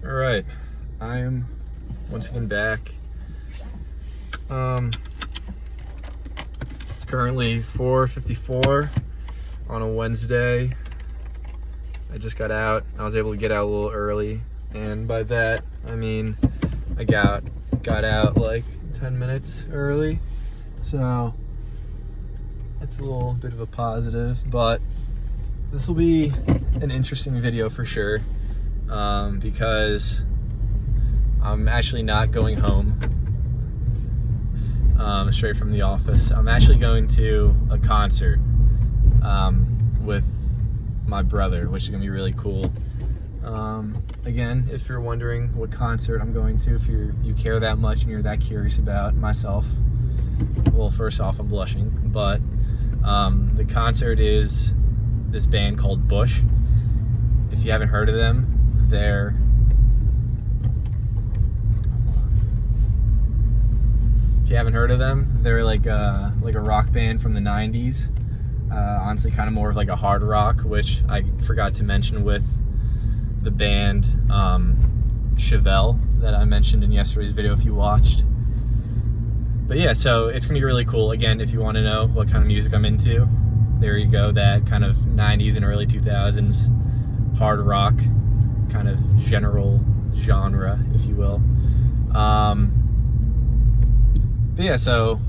All right, I am once again back. It's currently 4:54 on a Wednesday. I just got out. I was able to get out a little early, and by that I mean I got out like 10 minutes early, so that's a little bit of a positive. But this will be an interesting video for sure, because I'm actually not going home straight from the office. I'm actually going to a concert with my brother, which is gonna be really cool. Again, if you're wondering what concert I'm going to, if you care that much and you're that curious about myself, well, first off, I'm blushing, but the concert is this band called Bush. If you haven't heard of them, they're like a rock band from the 90s. Honestly, kind of more of like a hard rock, which I forgot to mention with the band Chevelle that I mentioned in yesterday's video if you watched. But yeah, so it's gonna be really cool. Again, if you want to know what kind of music I'm into, there you go, that kind of 90s and early 2000s hard rock kind of general genre, if you will. But yeah, so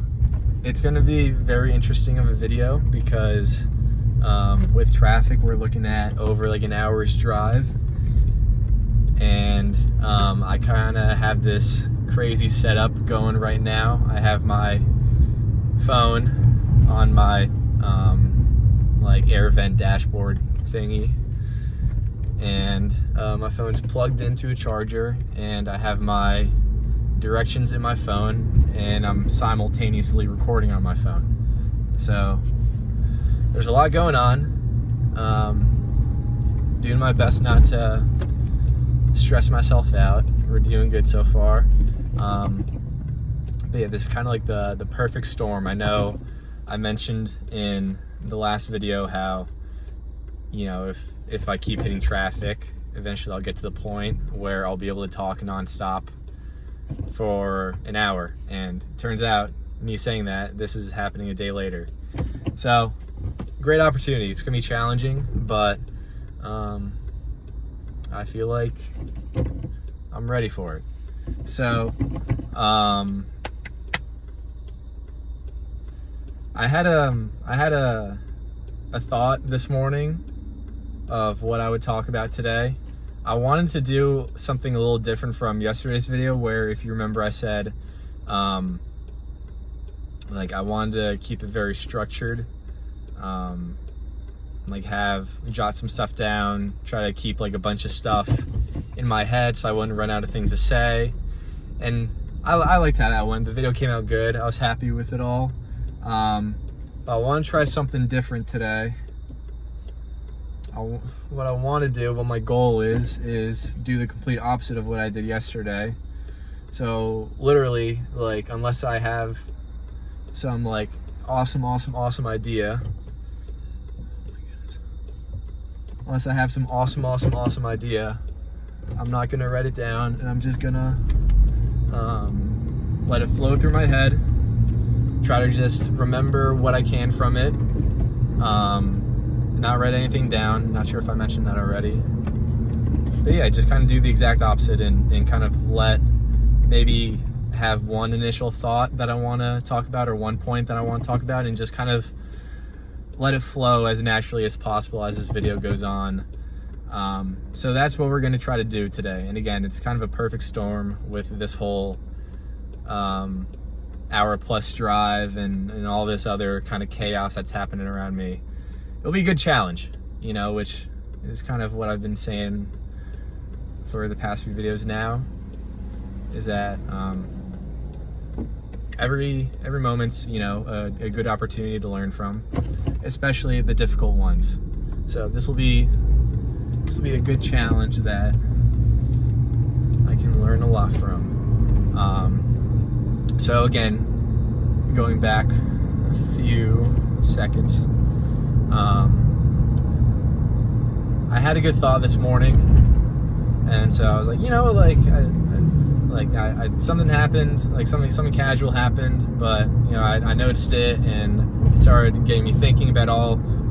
it's going to be very interesting of a video because with traffic, we're looking at over like an hour's drive, and I kind of have this crazy setup going right now. I have my phone on my like air vent dashboard thingy, and my phone's plugged into a charger, and I have my directions in my phone, and I'm simultaneously recording on my phone. So there's a lot going on. Doing my best not to stress myself out. We're doing good so far. But yeah, this is kind of like the perfect storm. I know I mentioned in the last video how, you know, if I keep hitting traffic, eventually I'll get to the point where I'll be able to talk nonstop for an hour, and turns out, me saying that, this is happening a day later. So great opportunity. It's gonna be challenging, but I feel like I'm ready for it. So I had a thought this morning of what I would talk about today. I wanted to do something a little different from yesterday's video, where, if you remember, I said like I wanted to keep it very structured, like jot some stuff down, try to keep like a bunch of stuff in my head so I wouldn't run out of things to say. And I liked how that went. The video came out good. I was happy with it all. But I want to try something different today. What I want to do, what my goal is do the complete opposite of what I did yesterday. So literally, like, unless I have some like awesome idea, unless I have some awesome idea, I'm not gonna write it down, and I'm just gonna let it flow through my head, try to just remember what I can from it, not write anything down. Not sure if I mentioned that already, but yeah, just kind of do the exact opposite, and kind of maybe have one initial thought that I want to talk about, or one point that I want to talk about, and just kind of let it flow as naturally as possible as this video goes on. So that's what we're going to try to do today. And again, it's kind of a perfect storm with this whole hour plus drive and all this other kind of chaos that's happening around me. It'll be a good challenge, you know, which is kind of what I've been saying for the past few videos now, is that every moment's, you know, a good opportunity to learn from, especially the difficult ones. So this will be a good challenge that I can learn a lot from. So again, going back a few seconds, I had a good thought this morning, and And so I was like, something happened, like something casual happened, but I noticed it, and it started getting me thinking about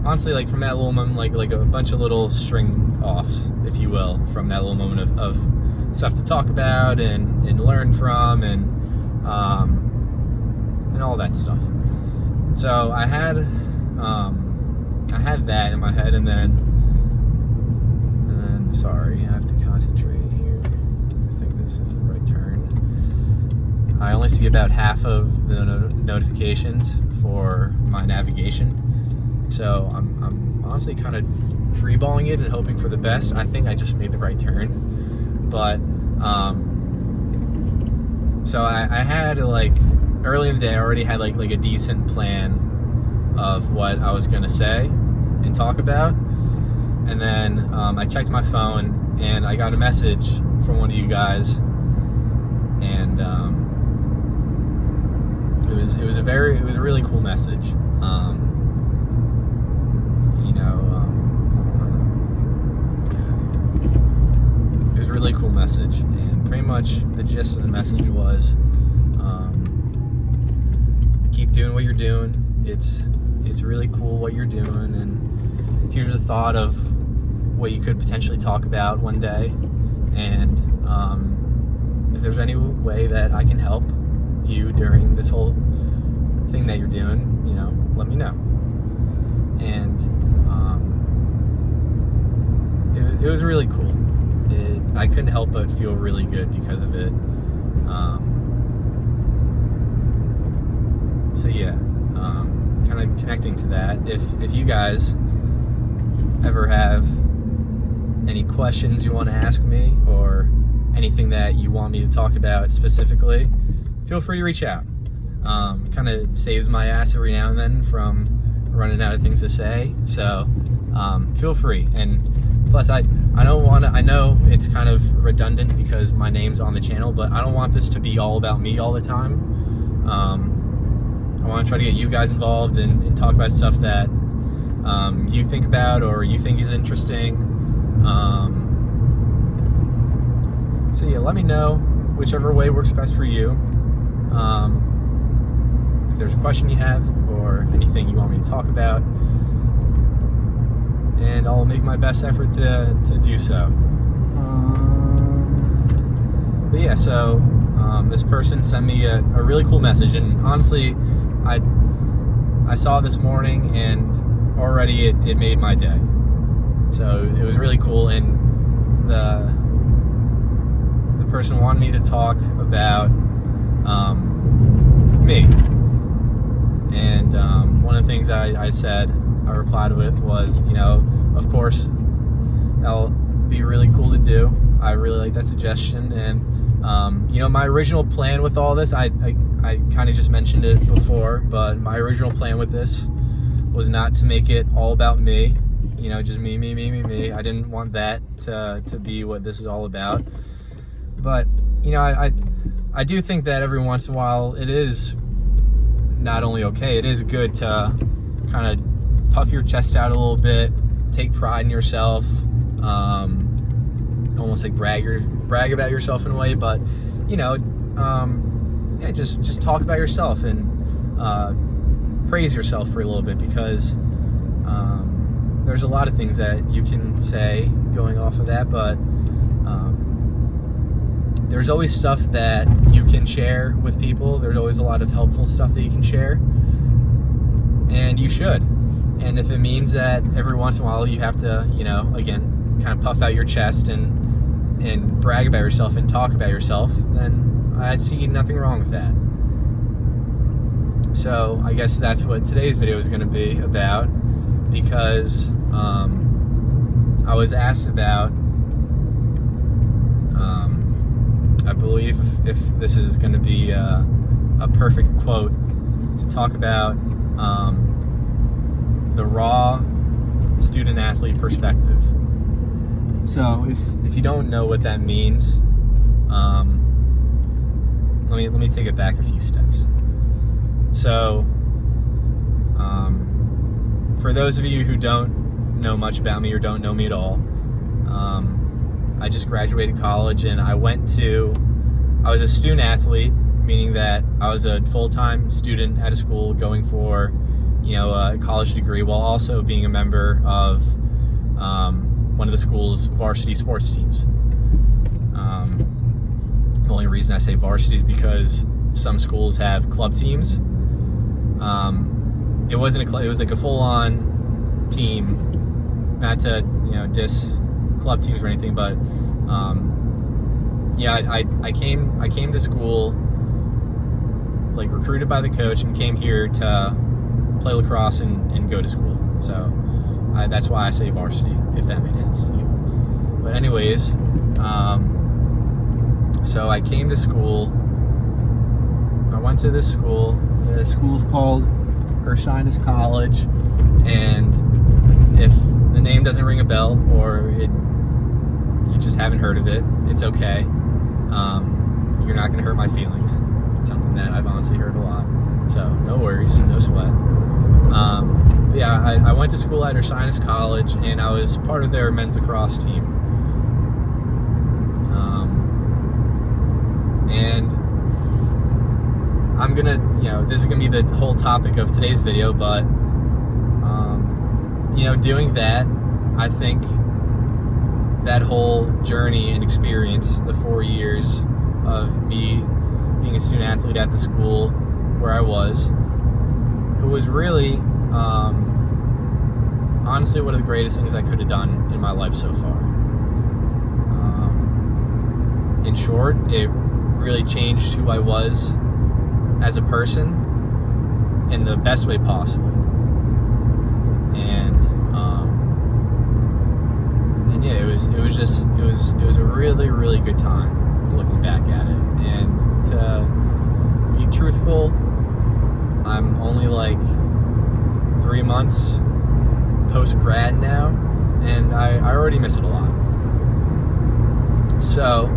honestly, like from that little moment, like a bunch of little string offs, if you will, from that little moment of stuff to talk about and learn from, and all that stuff. So I had that in my head, and then sorry, I have to concentrate here. I think this is the right turn. I only see about half of the notifications for my navigation, so I'm honestly kind of freeballing it and hoping for the best. I think I just made the right turn, but so I had early in the day, I already had like a decent plan of what I was gonna say and talk about. And then I checked my phone, and I got a message from one of you guys, and it was a really cool message. It was a really cool message, and pretty much the gist of the message was, keep doing what you're doing. It's really cool what you're doing, and here's the thought of what you could potentially talk about one day, and if there's any way that I can help you during this whole thing that you're doing, let me know. And it was really cool. I couldn't help but feel really good because of it. So yeah, kind of connecting to that, if you guys ever have any questions you want to ask me, or anything that you want me to talk about specifically, feel free to reach out. Kind of saves my ass every now and then from running out of things to say, so feel free. And plus, I know it's kind of redundant because my name's on the channel, but I don't want this to be all about me all the time. I want to try to get you guys involved and talk about stuff that you think about or you think is interesting. So yeah, let me know whichever way works best for you. If there's a question you have or anything you want me to talk about, and I'll make my best effort to do so. But yeah, so this person sent me a really cool message, and honestly, I saw it this morning, and already it made my day. So it was really cool, and the person wanted me to talk about me. And one of the things I replied with was, of course, that'll be really cool to do. I really like that suggestion. And my original plan with all this, I kind of just mentioned it before, but my original plan with this was not to make it all about me, just me. I didn't want that to be what this is all about. But I do think that every once in a while it is not only okay, it is good to kind of puff your chest out a little bit, take pride in yourself, almost like brag about yourself in a way, but just talk about yourself and praise yourself for a little bit, because there's a lot of things that you can say going off of that, but there's always stuff that you can share with people. There's always a lot of helpful stuff that you can share, and you should. And if it means that every once in a while you have to, again, kind of puff out your chest and brag about yourself and talk about yourself, then I see nothing wrong with that. So I guess that's what today's video is going to be about, because I was asked about, I believe if this is going to be a perfect quote to talk about the raw student-athlete perspective. So if you don't know what that means, let me take it back a few steps. So for those of you who don't know much about me or don't know me at all, I just graduated college, and I was a student athlete, meaning that I was a full-time student at a school going for, a college degree, while also being a member of one of the school's varsity sports teams. The only reason I say varsity is because some schools have club teams. It wasn't a club; it was like a full-on team. Not to diss club teams or anything, but I came to school like recruited by the coach and came here to play lacrosse and go to school. So that's why I say varsity, if that makes sense to you. But anyways, so I came to school. I went to this school. The school's called Ursinus College, and if the name doesn't ring a bell or you just haven't heard of it, it's okay. You're not going to hurt my feelings. It's something that I've honestly heard a lot, so no worries, no sweat. I went to school at Ursinus College, and I was part of their men's lacrosse team. And I'm gonna, this is gonna be the whole topic of today's video, but doing that, I think that whole journey and experience, the 4 years of me being a student athlete at the school where I was, it was really, honestly, one of the greatest things I could have done in my life so far. In short, it really changed who I was as a person in the best way possible. And yeah, it was a really, really good time looking back at it. And to be truthful, I'm only like 3 months post grad now, and I already miss it a lot. So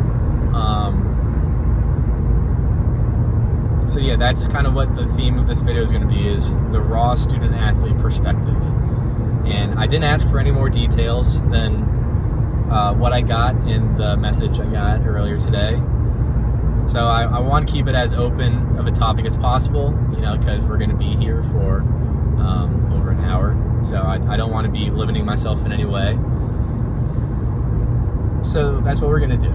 yeah, that's kind of what the theme of this video is going to be, is the raw student athlete perspective. And I didn't ask for any more details than what I got in the message I got earlier today. So I want to keep it as open of a topic as possible, because we're going to be here for over an hour. So I don't want to be limiting myself in any way. So that's what we're going to do.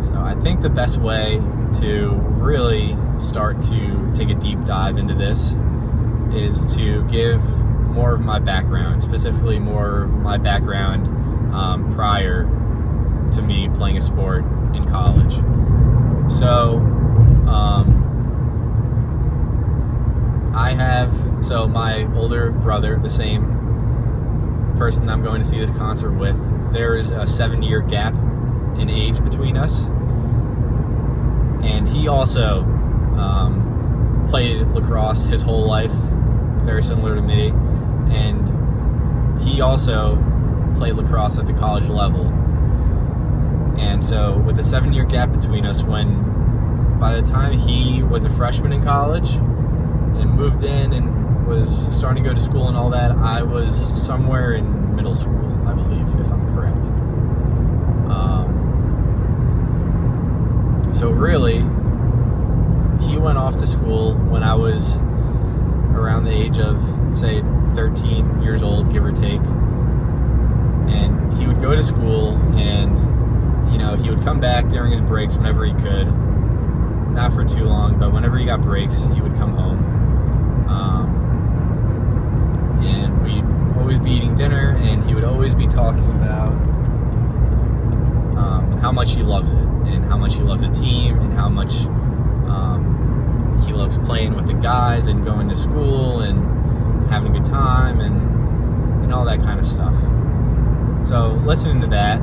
So I think the best way to really start to take a deep dive into this is to give more of my background, specifically more of my background prior to me playing a sport in college. So so my older brother, the same person that I'm going to see this concert with, there's a 7-year gap in age between us, and he also played lacrosse his whole life, very similar to me, and he also played lacrosse at the college level. And so with a 7-year gap between us, by the time he was a freshman in college and moved in and was starting to go to school and all that, I was somewhere in middle school, I believe, if I'm correct. So really, he went off to school when I was around the age of, say, 13 years old, give or take. And he would go to school, and he would come back during his breaks whenever he could. Not for too long, but whenever he got breaks, he would come home. And we'd always be eating dinner, and he would always be talking about how much he loves it, and how much he loves the team, and how much he loves playing with the guys and going to school and having a good time and all that kind of stuff. So listening to that,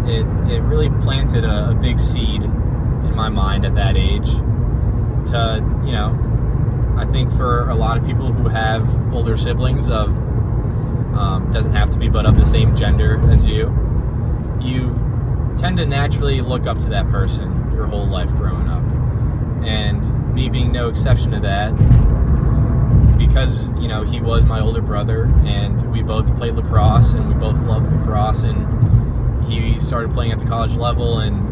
it really planted a big seed in my mind at that age to, I think for a lot of people who have older siblings doesn't have to be, but of the same gender as you tend to naturally look up to that person your whole life growing up. And me being no exception to that, because, you know, he was my older brother, and we both played lacrosse, and we both loved lacrosse, and he started playing at the college level, and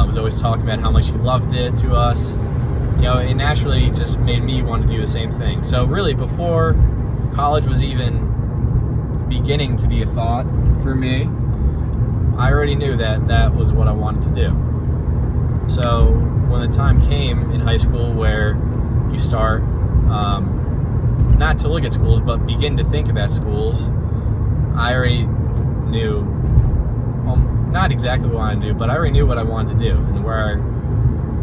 was always talking about how much he loved it to us. You know, it naturally just made me want to do the same thing. So really, before college was even beginning to be a thought for me, I already knew that that was what I wanted to do. So when the time came in high school where you start not to look at schools, but begin to think about schools, I already knew, not exactly what I wanted to do, but I already knew what I wanted to do and where,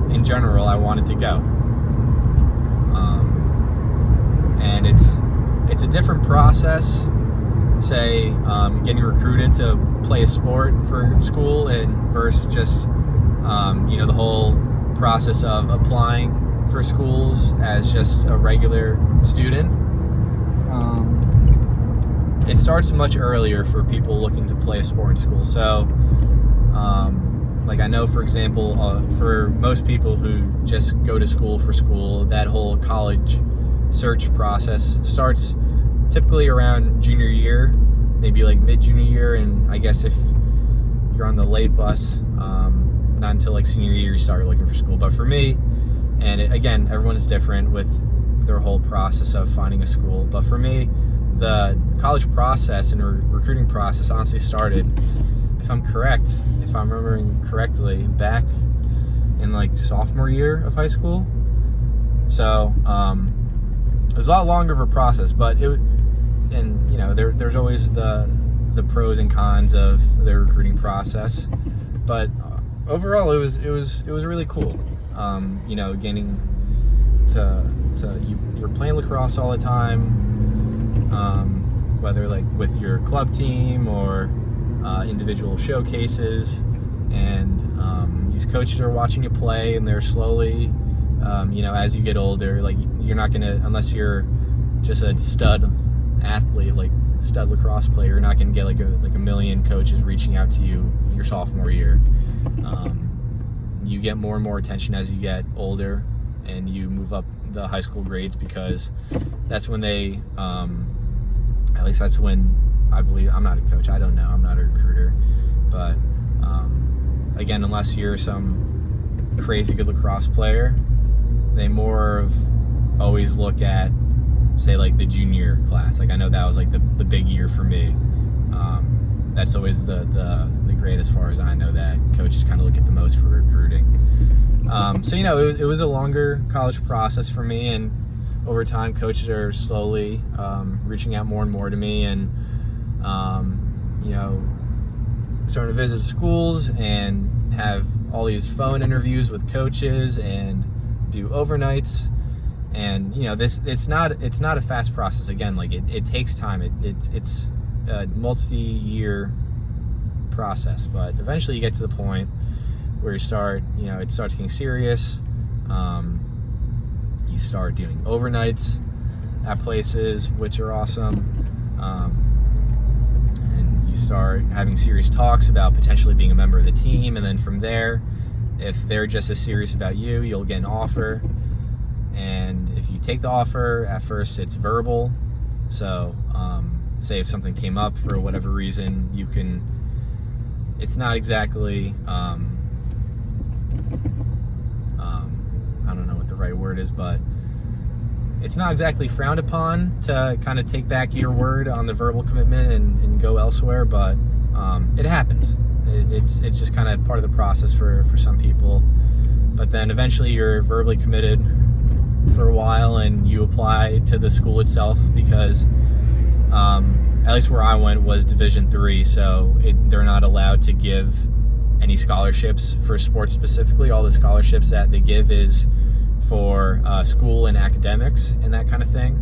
in general, I wanted to go. And it's a different process, say, getting recruited to play a sport for school, and versus just, you know, the whole process of applying for schools as just a regular student. It starts much earlier for people looking to play a sport in school. So, like I know, for example, for most people who just go to school for school, that whole college search process starts typically around junior year, maybe like mid-junior year, and I guess if you're on the late bus, not until like senior year you start looking for school. But for me, and again, everyone is different with their whole process of finding a school, but for me, the college process and recruiting process honestly started, if I'm remembering correctly, back in like sophomore year of high school. So it was a lot longer of a process, but and you know, there's always the pros and cons of the recruiting process, but overall it was really cool. You know, getting you're playing lacrosse all the time, whether like with your club team or individual showcases, and these coaches are watching you play, and they're slowly, you know, as you get older, like you're not gonna, unless you're just a stud athlete, like stud lacrosse player, you're not gonna get like a million coaches reaching out to you your sophomore year. You get more and more attention as you get older and you move up the high school grades, because that's when they, at least that's when I believe, I'm not a coach, I don't know, I'm not a recruiter, but again, unless you're some crazy good lacrosse player, they more of always look at, say, like the junior class. Like I know that was like the big year for me. That's always the grade, as far as I know, that coaches kind of look at the most for recruiting. So, you know, it was a longer college process for me, and over time coaches are slowly reaching out more and more to me, and you know, starting to visit schools and have all these phone interviews with coaches and do overnights. And you know, it's not a fast process. Again, like it takes time. It's a multi-year process, but eventually you get to the point where you start, you know, it starts getting serious. You start doing overnights at places, which are awesome, and you start having serious talks about potentially being a member of the team. And then from there, if they're just as serious about you, you'll get an offer. And if you take the offer, at first it's verbal. So say if something came up for whatever reason, you can, it's not exactly, I don't know what the right word is, but it's not exactly frowned upon to kind of take back your word on the verbal commitment and go elsewhere, but it happens. It's just kind of part of the process for some people. But then eventually you're verbally committed for a while, and you apply to the school itself, because at least where I went was Division III, so they're not allowed to give any scholarships for sports specifically. All the scholarships that they give is for school and academics and that kind of thing.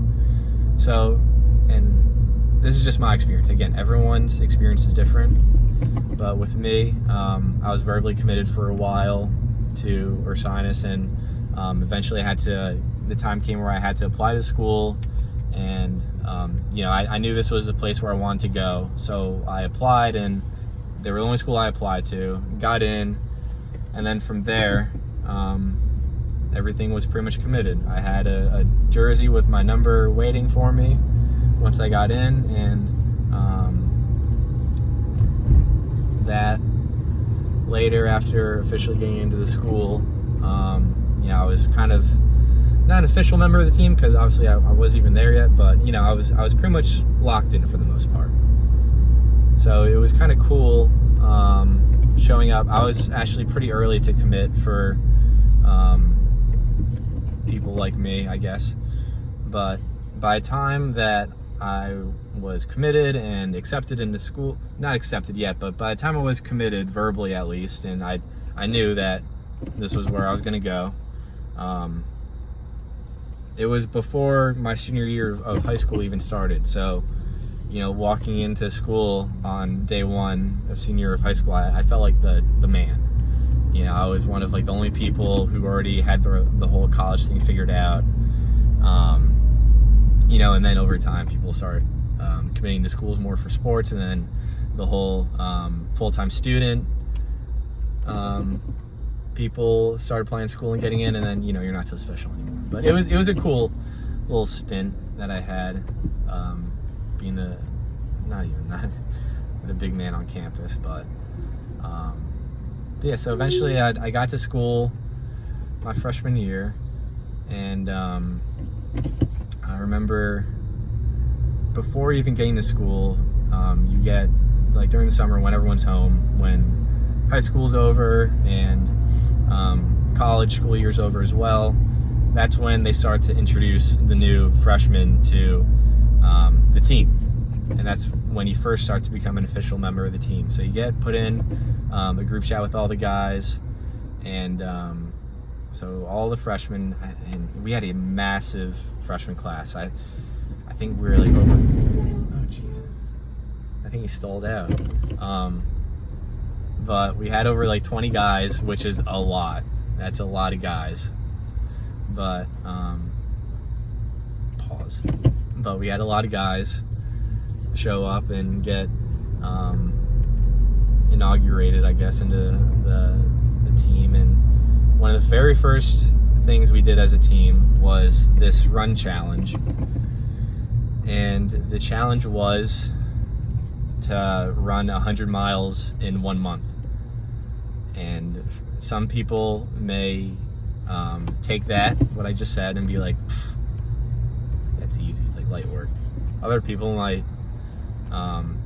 So, and this is just my experience. Again, everyone's experience is different, but with me, I was verbally committed for a while to Ursinus, and eventually the time came where I had to apply to school, and you know, I knew this was the place where I wanted to go, so I applied, and they were the only school I applied to, got in, and then from there, everything was pretty much committed. I had a jersey with my number waiting for me once I got in, and that later, after officially getting into the school, I was kind of not an official member of the team, because obviously I wasn't even there yet, but I was pretty much locked in for the most part. So it was kind of cool showing up. I was actually pretty early to commit for people like me, I guess. But by the time that I was committed and accepted into school, not accepted yet, but by the time I was committed, verbally at least, and I knew that this was where I was going to go, it was before my senior year of high school even started. So, walking into school on day one of senior year of high school, I felt like the man. I was one of like the only people who already had the whole college thing figured out. And then over time, people started committing to schools more for sports, and then the whole full-time student people started playing school and getting in, and then you're not so special anymore. But it was a cool little stint that I had, being the big man on campus, but yeah. So eventually, I got to school my freshman year, and I remember before even getting to school, you get, like, during the summer when everyone's home, when high school's over and college school year's over as well, that's when they start to introduce the new freshmen to the team. And that's when you first start to become an official member of the team. So you get put in a group chat with all the guys, and so all the freshmen, and we had a massive freshman class. I think we were like over, oh jeez, I think he stalled out. But we had over like 20 guys, which is a lot. That's a lot of guys. But pause. But we had a lot of guys show up and get inaugurated, I guess, into the team. And one of the very first things we did as a team was this run challenge. And the challenge was to run 100 miles in 1 month. And some people may take that, what I just said, and be like, that's easy, like light work. Other people might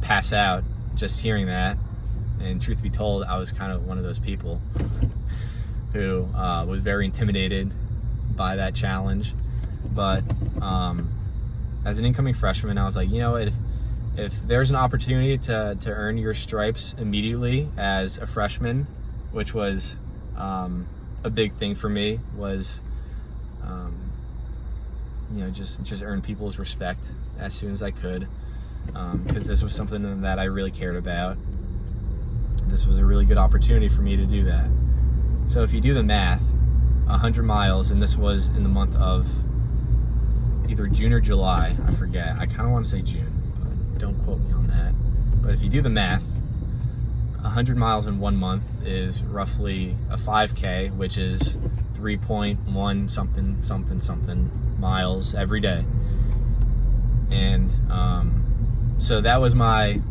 pass out just hearing that. And truth be told, I was kind of one of those people who was very intimidated by that challenge. But as an incoming freshman, I was like, if there's an opportunity to earn your stripes immediately as a freshman, which was a big thing for me, was just earn people's respect as soon as I could, because this was something that I really cared about. This was a really good opportunity for me to do that. So if you do the math, 100 miles, and this was in the month of either June or July, I forget. I kind of want to say June, but don't quote me on that. But if you do the math, 100 miles in 1 month is roughly a 5K, which is 3.1 something miles every day. And so that was my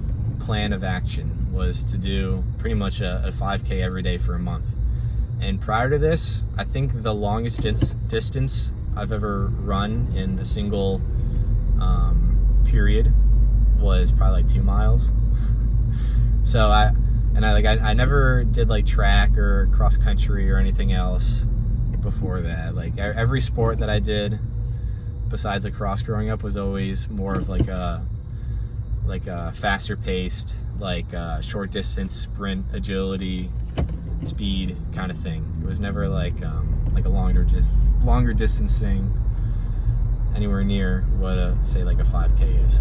plan of action, was to do pretty much a 5K every day for a month. And prior to this, I think the longest distance I've ever run in a single period was probably like 2 miles. So I never did like track or cross country or anything else before that. Like every sport that I did besides lacrosse growing up was always more of like a faster paced, like short distance sprint, agility, speed kind of thing. It was never like a longer distance thing anywhere near what say like a 5K is.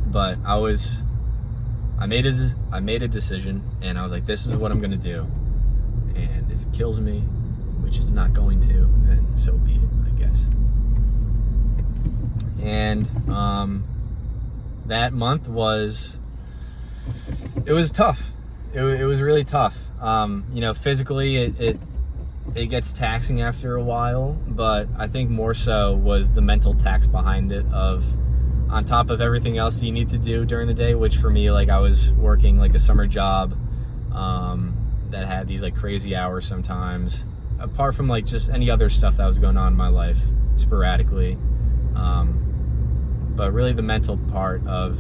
But I made a decision, and I was like, this is what I'm gonna do, and if it kills me, which it's not going to, then so be it, I guess. And that month was tough. It was really tough. Physically, it gets taxing after a while, but I think more so was the mental tax behind it of, on top of everything else you need to do during the day, which for me, like I was working like a summer job that had these like crazy hours sometimes, apart from like just any other stuff that was going on in my life sporadically. But really the mental part of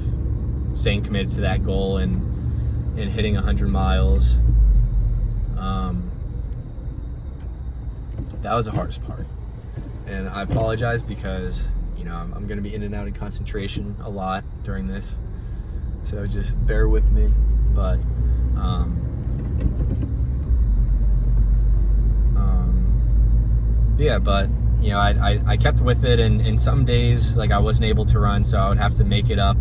staying committed to that goal and hitting 100 miles, that was the hardest part. And I apologize because, you know, I'm going to be in and out of concentration a lot during this, so just bear with me. But yeah, but you know, I kept with it, and some days like I wasn't able to run, so I would have to make it up,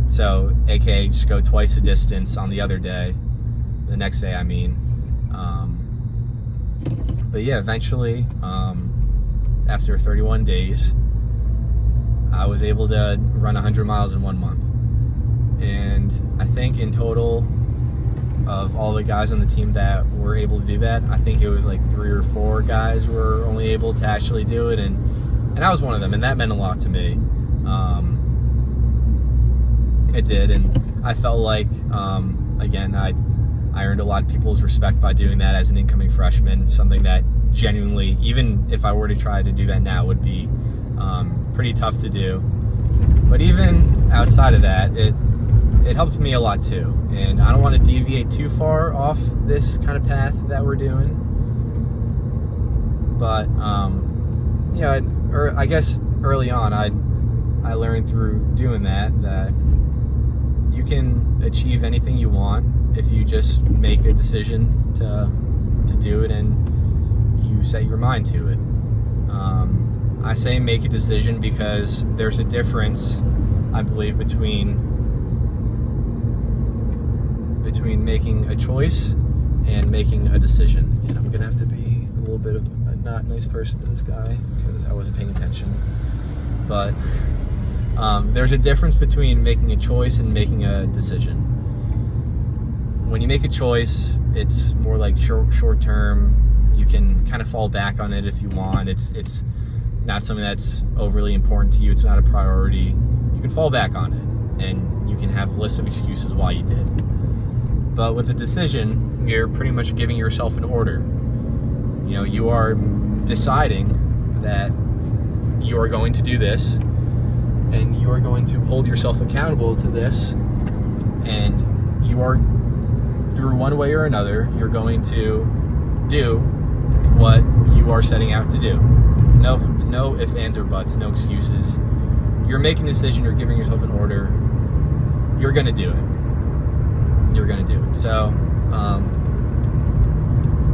so aka just go twice the distance on the other day, the next day I mean. But yeah, eventually after 31 days I was able to run 100 miles in 1 month. And I think in total of all the guys on the team that were able to do that, I think it was like 3 or 4 guys were only able to actually do it, and I was one of them, and that meant a lot to me. It did, and I felt like again I earned a lot of people's respect by doing that as an incoming freshman, something that genuinely, even if I were to try to do that now, would be pretty tough to do. But even outside of that, it helped me a lot too. And I don't want to deviate too far off this kind of path that we're doing. But yeah, I guess early on I learned through doing that you can achieve anything you want if you just make a decision to do it and you set your mind to it. I say make a decision because there's a difference, I believe, between making a choice and making a decision. And I'm gonna have to be a little bit of a not nice person to this guy because I wasn't paying attention. But there's a difference between making a choice and making a decision. When you make a choice, it's more like short term. You can kind of fall back on it if you want. It's not something that's overly important to you. It's not a priority. You can fall back on it, and you can have a list of excuses why you did. But with a decision, you're pretty much giving yourself an order. You know, you are deciding that you are going to do this, and you are going to hold yourself accountable to this, and you are, through one way or another, you're going to do what you are setting out to do. No ifs, ands, or buts, no excuses. You're making a decision, you're giving yourself an order, you're gonna do it. You're gonna do it. So,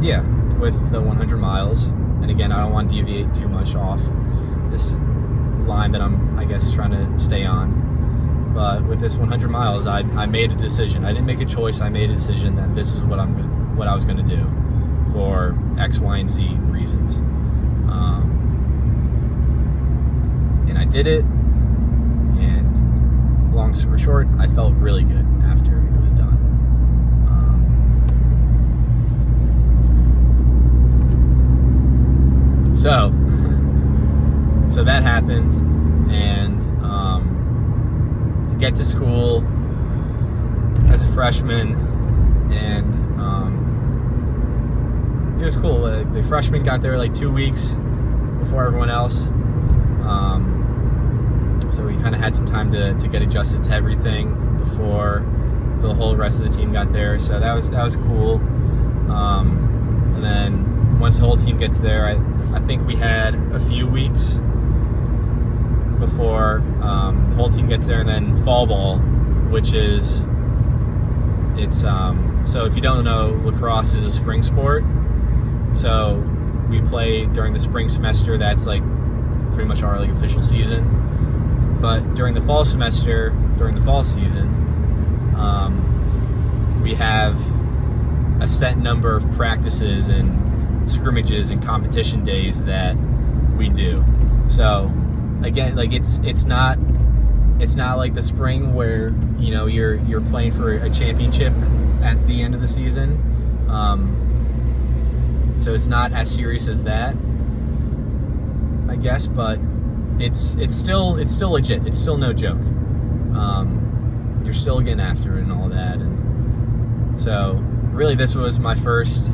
yeah, with the 100 miles, and again, I don't want to deviate too much off this line that I'm, I guess, trying to stay on. But with this 100 miles, I made a decision. I didn't make a choice. I made a decision that this is what I was going to do for X, Y, and Z reasons. And I did it. And long story short, I felt really good after it was done. So that happened, and get to school as a freshman, and it was cool. The freshmen got there like 2 weeks before everyone else, so we kind of had some time to get adjusted to everything before the whole rest of the team got there. So that was cool. And then once the whole team gets there, I think we had a few weeks before the whole team gets there, and then fall ball, which is, so if you don't know, lacrosse is a spring sport. So we play during the spring semester. That's like pretty much our like official season. But during the fall semester, during the fall season, we have a set number of practices and scrimmages and competition days that we do. So again, like it's not like the spring where, you know, you're playing for a championship at the end of the season. So it's not as serious as that, I guess, but it's still legit. It's still no joke. You're still getting after it and all that, and so really this was my first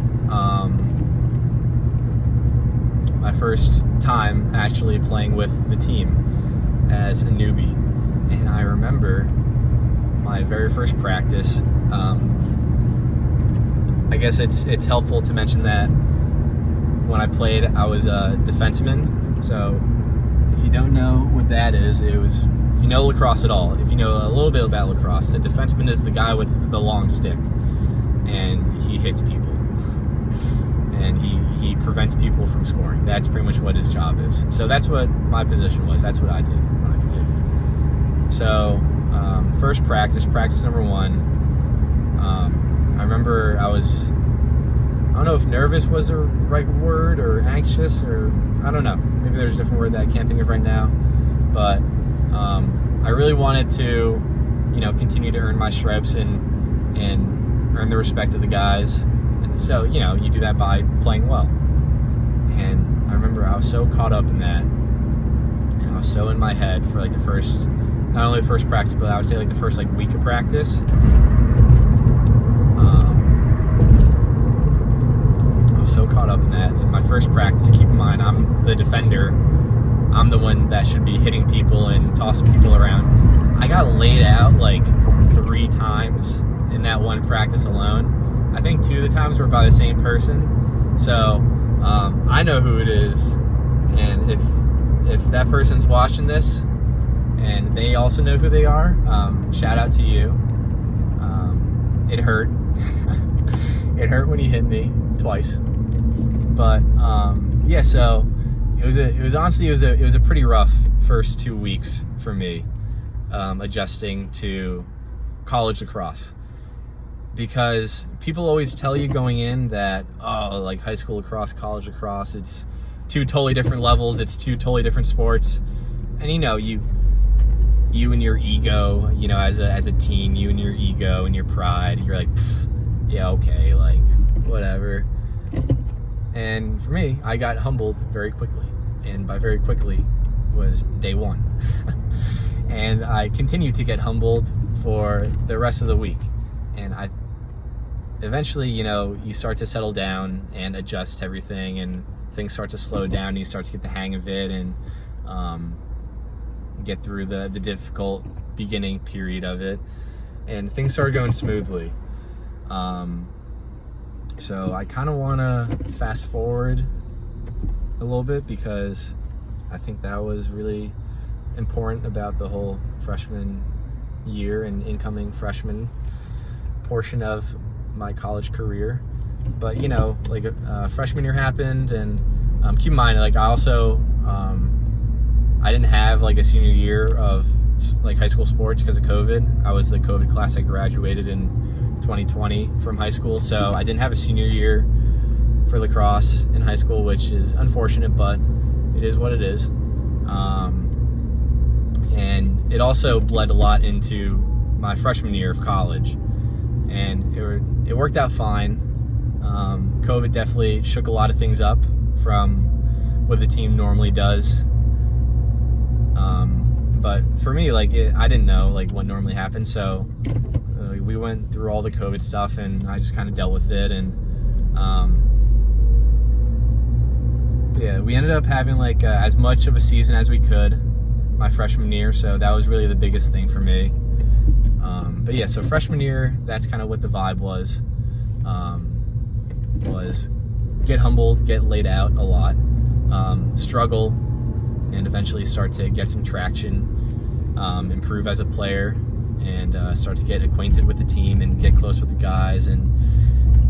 time actually playing with the team as a newbie. And I remember my very first practice. I guess it's helpful to mention that when I played, I was a defenseman. So if you don't know what that is, if you know lacrosse at all, if you know a little bit about lacrosse, a defenseman is the guy with the long stick, and he hits people, and he prevents people from scoring. That's pretty much what his job is. So that's what my position was. That's what I did when I played. So first practice number 1, I remember I don't know if nervous was the right word, or anxious, or I don't know. Maybe there's a different word that I can't think of right now. But I really wanted to, continue to earn my stripes and earn the respect of the guys. And so, you do that by playing well. And I remember I was so caught up in that, and I was so in my head for like not only the first practice, but I would say like the first week of practice. I was so caught up in that. In my first practice, keep in mind, I'm the defender. I'm the one that should be hitting people and tossing people around. I got laid out like 3 times in that one practice alone. I think 2 of the times were by the same person. So I know who it is. And if that person's watching this and they also know who they are, shout out to you. It hurt. It hurt when he hit me twice. But yeah, so it was honestly a pretty rough first 2 weeks for me, adjusting to college lacrosse, because people always tell you going in that like high school lacrosse, college lacrosse, it's 2 totally different levels, it's 2 totally different sports, and you and your ego, as a teen, you and your ego and your pride, you're like, yeah, okay, like whatever. And for me, I got humbled very quickly. And by very quickly was day 1. And I continued to get humbled for the rest of the week. And I eventually, you start to settle down and adjust to everything, and things start to slow down, and you start to get the hang of it, and get through the difficult beginning period of it. And things started going smoothly. So I kind of want to fast forward a little bit, because I think that was really important about the whole freshman year and incoming freshman portion of my college career. But freshman year happened, and keep in mind, I also I didn't have a senior year of high school sports because of COVID. I was the COVID class. I graduated in 2020 from high school, so I didn't have a senior year for lacrosse in high school, which is unfortunate, but it is what it is. And it also bled a lot into my freshman year of college, and it worked out fine. COVID definitely shook a lot of things up from what the team normally does. But for me, I didn't know what normally happens, so we went through all the COVID stuff, and I just kind of dealt with it. And yeah, we ended up having as much of a season as we could my freshman year, so that was really the biggest thing for me. But yeah, so freshman year, that's kind of what the vibe was get humbled, get laid out a lot, struggle, and eventually start to get some traction, improve as a player, and start to get acquainted with the team and get close with the guys, and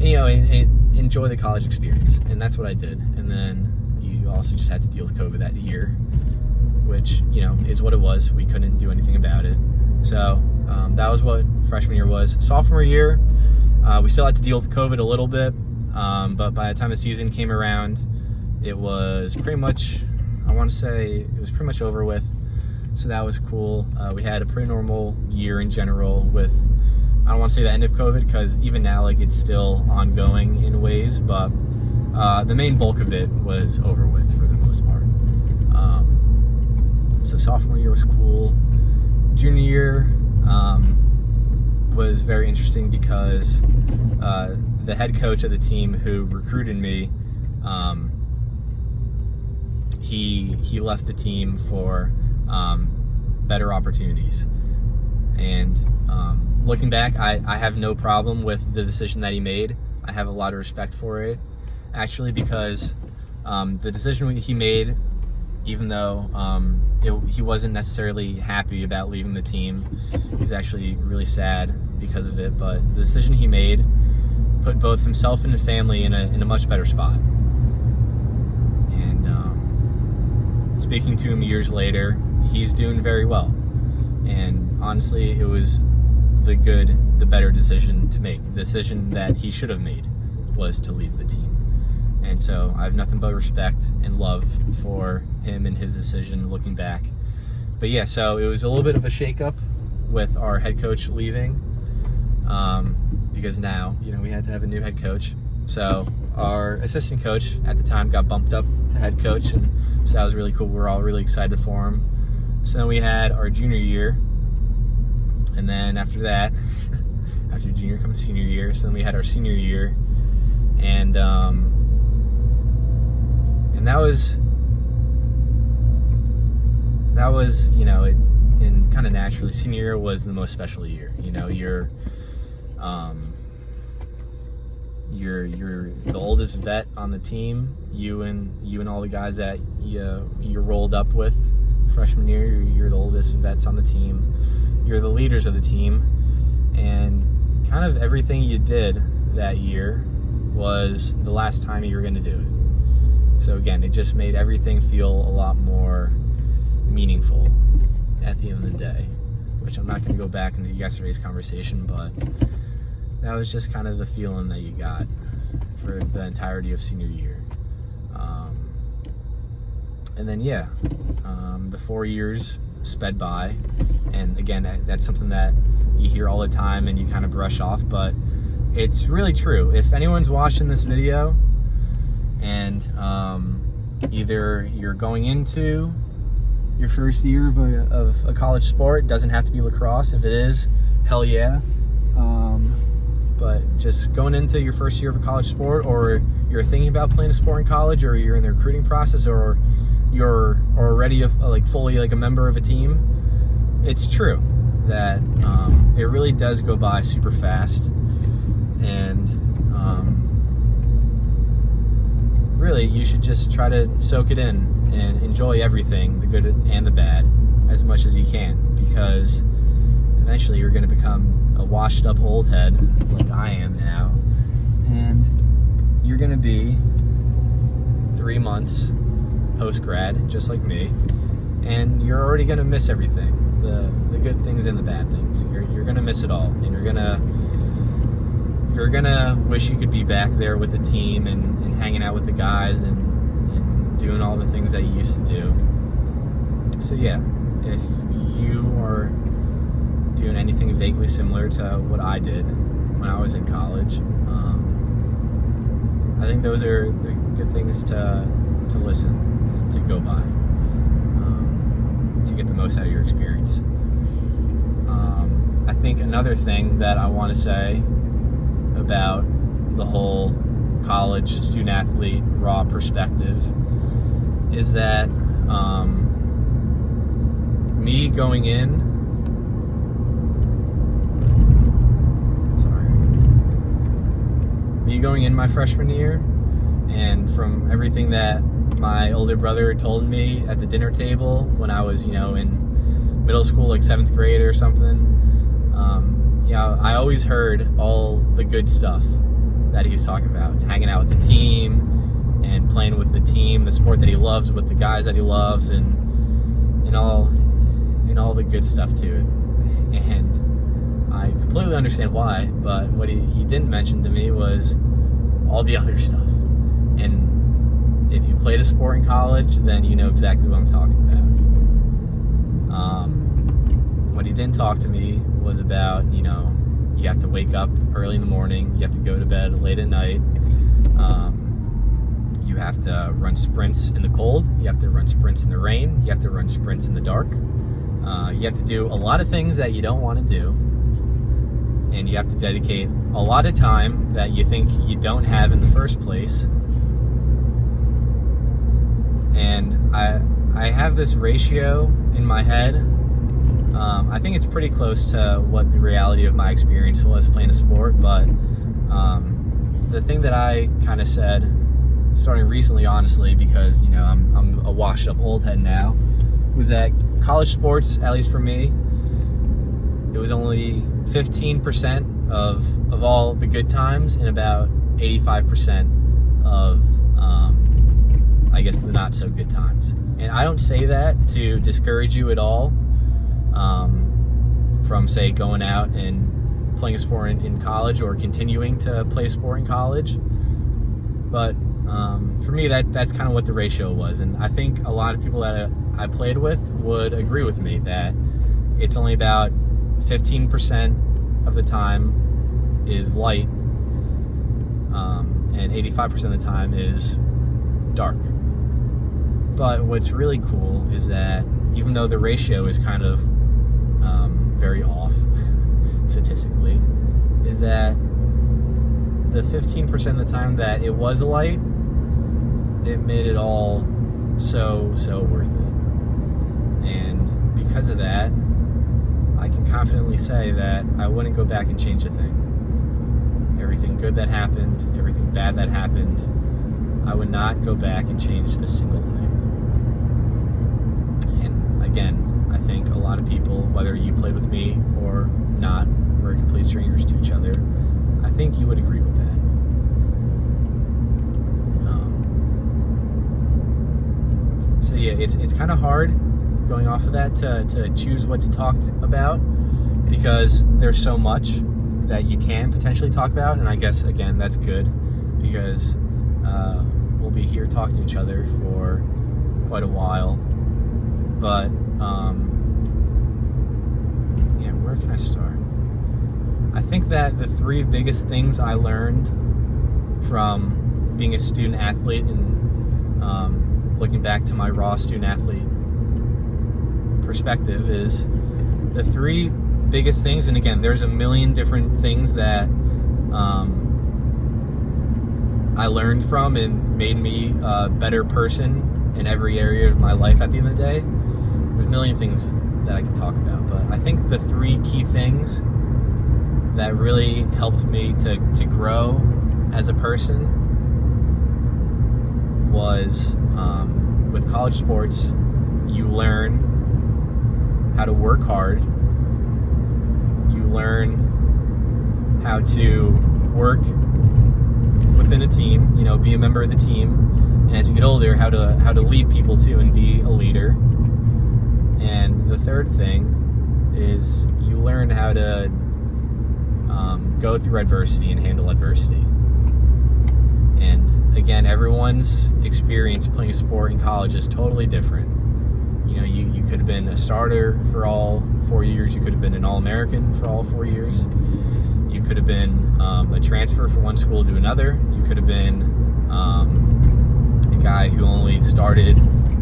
enjoy the college experience. And that's what I did. And then you also just had to deal with COVID that year, which is what it was. We couldn't do anything about it. So that was what freshman year was. Sophomore year, we still had to deal with COVID a little bit, but by the time the season came around, it was pretty much, I want to say, it was pretty much over with. So that was cool. We had a pretty normal year in general with, I don't want to say the end of COVID, because even now, it's still ongoing in ways, but the main bulk of it was over with for the most part. So sophomore year was cool. Junior year was very interesting because the head coach of the team who recruited me, he left the team for better opportunities. And looking back, I have no problem with the decision that he made. I have a lot of respect for it, actually, because the decision he made, even though he wasn't necessarily happy about leaving the team, he was actually really sad because of it, but the decision he made put both himself and his family in a much better spot. And speaking to him years later, he's doing very well. And honestly, it was the better decision to make. The decision that he should have made was to leave the team. And so I have nothing but respect and love for him and his decision looking back. But yeah, so it was a little bit of a shakeup with our head coach leaving, because now, we had to have a new head coach. So our assistant coach at the time got bumped up to head coach, and so that was really cool. We're all really excited for him. So then we had our junior year, and then after that, after junior comes senior year. So then we had our senior year, and that was and kind of naturally, senior year was the most special year. You're the oldest vet on the team. You and all the guys that you rolled up with freshman year. You're the oldest vets on the team. You're the leaders of the team, and kind of everything you did that year was the last time you were going to do it. So again, it just made everything feel a lot more meaningful at the end of the day, which I'm not going to go back into yesterday's conversation, but that was just kind of the feeling that you got for the entirety of senior year. And then the 4 years sped by, and again, that's something that you hear all the time and you kind of brush off, but it's really true. If anyone's watching this video and either you're going into your first year of a college sport, it doesn't have to be lacrosse. If it is, hell yeah. But just going into your first year of a college sport, or you're thinking about playing a sport in college, or you're in the recruiting process, or you're already fully a member of a team, it's true that it really does go by super fast. And really, you should just try to soak it in and enjoy everything, the good and the bad, as much as you can, because eventually you're going to become a washed up old head like I am now, and you're going to be 3 months post-grad, just like me, and you're already going to miss everything, the good things and the bad things. You're going to miss it all, and you're gonna wish you could be back there with the team and hanging out with the guys and doing all the things that you used to do. So yeah, if you are doing anything vaguely similar to what I did when I was in college, I think those are the good things to listen and to go by, to get the most out of your experience. I think another thing that I want to say about the whole college student athlete raw perspective is that me going in my freshman year, and from everything that my older brother told me at the dinner table when I was in middle school, like 7th grade or something, I always heard all the good stuff that he was talking about, hanging out with the team and playing with the team, the sport that he loves, with the guys that he loves, and all the good stuff to it. And I completely understand why, but what he didn't mention to me was all the other stuff. And if you played a sport in college, then you know exactly what I'm talking about. What he didn't talk to me was about, you have to wake up early in the morning, you have to go to bed late at night, You have to run sprints in the cold. You have to run sprints in the rain. You have to run sprints in the dark. You have to do a lot of things that you don't want to do. And you have to dedicate a lot of time that you think you don't have in the first place. And I have this ratio in my head. I think it's pretty close to what the reality of my experience was playing a sport, but the thing that I kind of said, starting recently, honestly, because I'm a washed up old head now, was that college sports, at least for me, it was only 15% of all the good times and about 85% of I guess the not so good times. And I don't say that to discourage you at all from, say, going out and playing a sport in college or continuing to play a sport in college. But for me, that's kind of what the ratio was. And I think a lot of people that I played with would agree with me that it's only about 15% of the time is light, and 85% of the time is dark. But what's really cool is that even though the ratio is kind of very off statistically, is that the 15% of the time that it was light, it made it all so worth it. And because of that, I can confidently say that I wouldn't go back and change a thing. Everything good that happened, everything bad that happened, I would not go back and change a single thing. And again, I think a lot of people, whether you played with me or not, we're complete strangers to each other, I think you would agree with that. So yeah, it's kind of hard going off of that to choose what to talk about, because there's so much that you can potentially talk about, and I guess again that's good, because we'll be here talking to each other for quite a while. But yeah, where can I start? I think that the three biggest things I learned from being a student athlete and looking back to my raw student athlete perspective is the three biggest things, and again, there's a million different things that I learned from and made me a better person in every area of my life at the end of the day. There's a million things that I could talk about, but I think the three key things that really helped me to grow as a person was with college sports, you learn how to work hard, you learn how to work within a team, be a member of the team, and as you get older, how to lead people too and be a leader. And the third thing is you learn how to go through adversity and handle adversity. And again, everyone's experience playing a sport in college is totally different. You could have been a starter for all 4 years. You could have been an All-American for all 4 years. You could have been a transfer from one school to another. You could have been a guy who only started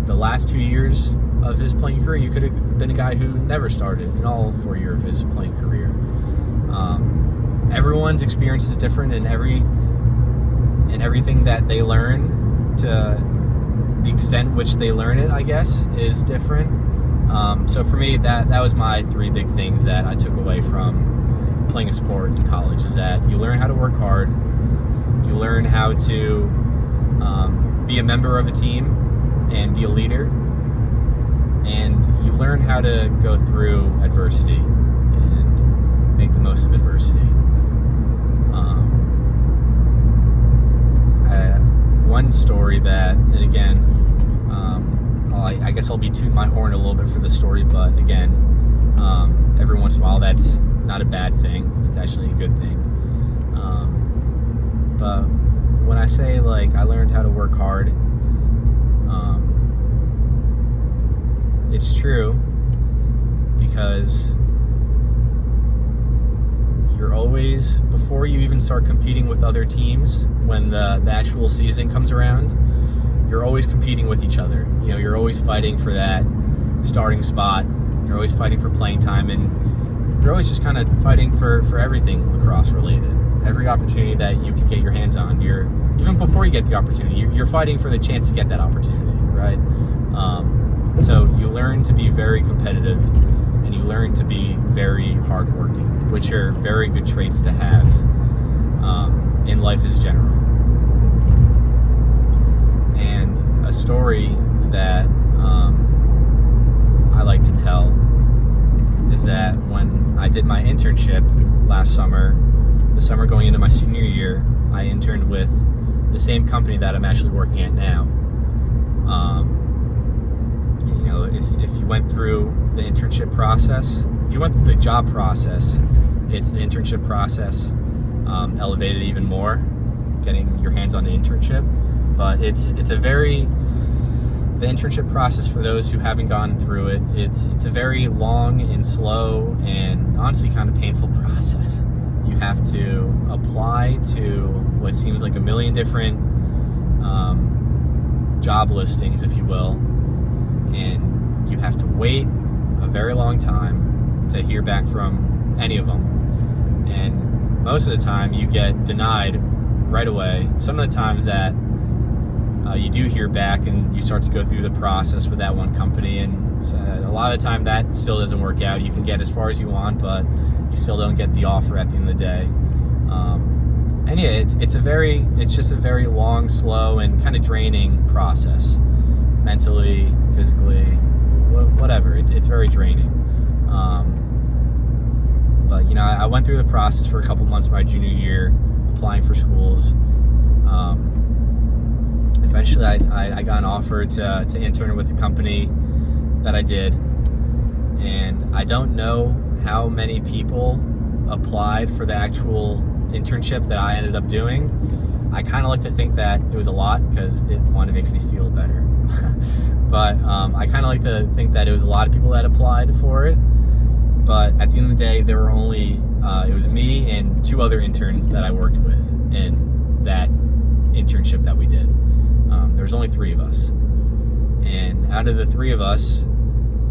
the last 2 years of his playing career. You could have been a guy who never started in all 4 years of his playing career. Everyone's experience is different, and everything that they learn, to the extent which they learn it, I guess, is different. So for me, that was my three big things that I took away from playing a sport in college, is that you learn how to work hard, you learn how to be a member of a team and be a leader, and you learn how to go through adversity and make the most of adversity. One story that, and again, I guess I'll be tooting my horn a little bit for the story, but again, every once in a while that's not a bad thing, it's actually a good thing. But when I say I learned how to work hard, it's true, because you're always, before you even start competing with other teams, when the actual season comes around, you're always competing with each other. You're always fighting for that starting spot. You're always fighting for playing time, and you're always just kind of fighting for everything lacrosse related. Every opportunity that you can get your hands on, even before you get the opportunity, you're fighting for the chance to get that opportunity, right? So you learn to be very competitive, and you learn to be very hardworking, which are very good traits to have in life as general. And a story that I like to tell is that when I did my internship last summer, the summer going into my senior year, I interned with the same company that I'm actually working at now. If you went through the internship process, if you went through the job process, it's the internship process elevated even more, getting your hands on the internship. But the internship process, for those who haven't gone through it, it's a very long and slow and honestly kind of painful process. You have to apply to what seems like a million different job listings, if you will, and you have to wait a very long time to hear back from any of them. And most of the time you get denied right away. Some of the times that you do hear back and you start to go through the process with that one company, and a lot of the time that still doesn't work out. You can get as far as you want, but you still don't get the offer at the end of the day. And yeah, it's just a very long, slow, and kind of draining process, mentally, physically, whatever. It's very draining. But I went through the process for a couple months my junior year, applying for schools. Eventually, I got an offer to intern with the company that I did, and I don't know how many people applied for the actual internship that I ended up doing. I kind of like to think that it was a lot, because it makes me feel better. But I kind of like to think that it was a lot of people that applied for it. But at the end of the day, there were only it was me and 2 other interns that I worked with in that internship that we did. There was only 3 of us, and out of the 3 of us,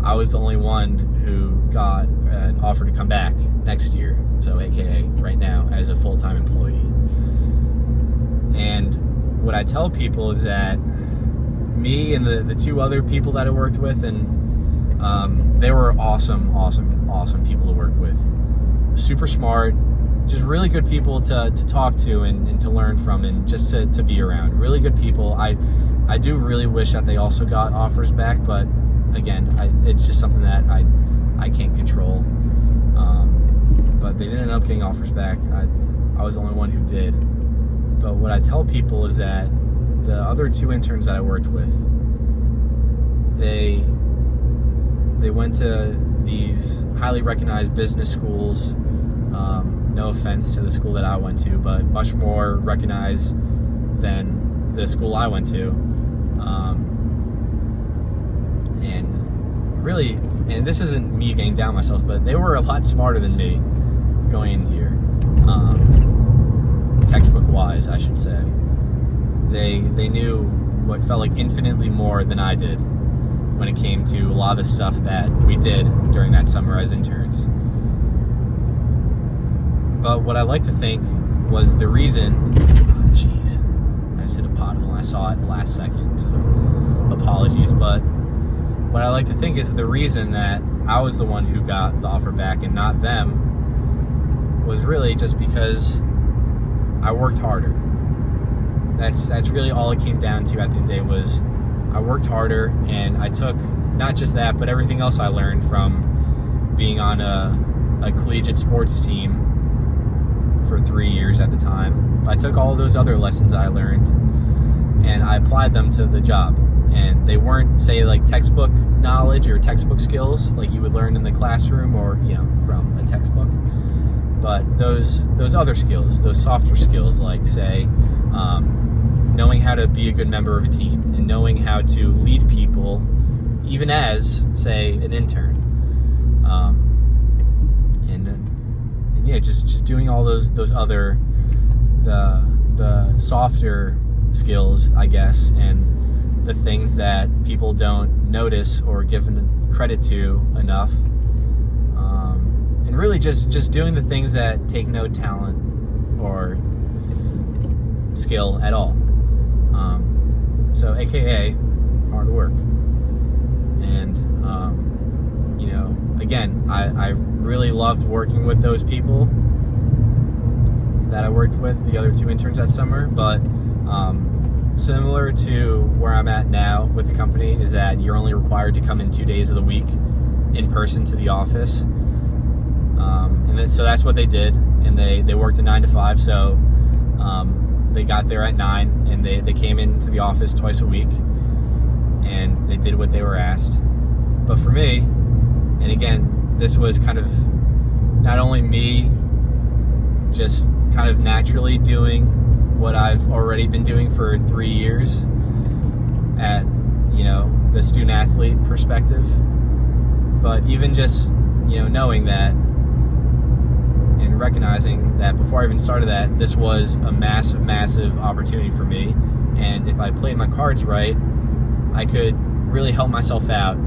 I was the only one who got an offer to come back next year, so aka right now, as a full-time employee. And what I tell people is that me and the 2 other people that I worked with, and they were awesome people to work with. Super smart, just really good people to talk to and to learn from, and just to be around. Really good people. I do really wish that they also got offers back, but again, it's just something that I can't control. But they didn't end up getting offers back. I was the only one who did. But what I tell people is that the other 2 interns that I worked with, they went to these highly recognized business schools. No offense to the school that I went to, but much more recognized than the school I went to. And this isn't me getting down myself, but they were a lot smarter than me going in here. Textbook wise, I should say. They knew what felt like infinitely more than I did when it came to a lot of the stuff that we did during that summer as interns. But what I like to think was the reason, I just hit a pothole and I saw it last second, so apologies, but what I like to think is the reason that I was the one who got the offer back and not them was really just because I worked harder. That's really all it came down to at the end of the day, was I worked harder, and I took not just that, but everything else I learned from being on a collegiate sports team for 3 years at the time. I took all of those other lessons I learned and I applied them to the job. And they weren't, say, like textbook knowledge or textbook skills like you would learn in the classroom or, from a textbook. But those other skills, those softer skills, like, say, knowing how to be a good member of a team and knowing how to lead people, even as, say, an intern. And yeah, just doing all those other, the softer skills, I guess, and the things that people don't notice or give credit to enough, and really just doing the things that take no talent or skill at all. So AKA hard work. And again, I really loved working with those people that I worked with, the other 2 interns that summer. But similar to where I'm at now with the company is that you're only required to come in 2 days of the week in person to the office. So that's what they did, and they worked a 9 to 5. So they got there at 9, and they came into the office twice a week, and they did what they were asked. But for me, and again, this was kind of not only me just kind of naturally doing what I've already been doing for 3 years at, the student athlete perspective, but even just, knowing that and recognizing that before I even started that, this was a massive, massive opportunity for me. And if I played my cards right, I could really help myself out,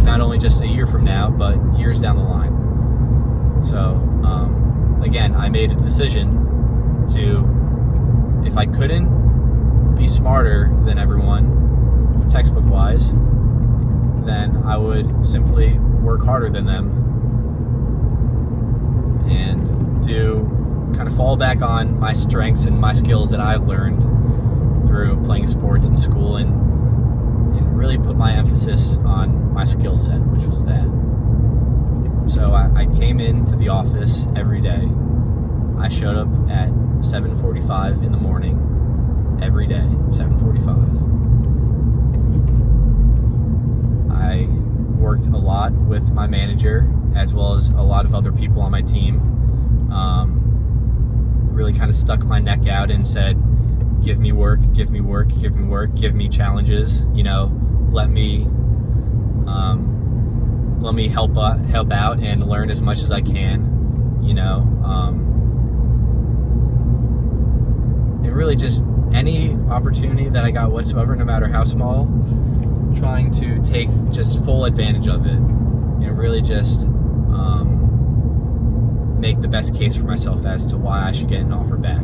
not only just a year from now, but years down the line. So, again, I made a decision to, if I couldn't be smarter than everyone, textbook-wise, then I would simply work harder than them and kind of fall back on my strengths and my skills that I've learned through playing sports in school, and really put my emphasis on my skill set, which was that. So I came into the office every day. I showed up at 7:45 in the morning every day, 7:45. I worked a lot with my manager as well as a lot of other people on my team. Really kind of stuck my neck out and said, give me work, give me work, give me work, give me challenges, let me help out and learn as much as I can, and really just any opportunity that I got whatsoever, no matter how small, trying to take just full advantage of it, really just make the best case for myself as to why I should get an offer back.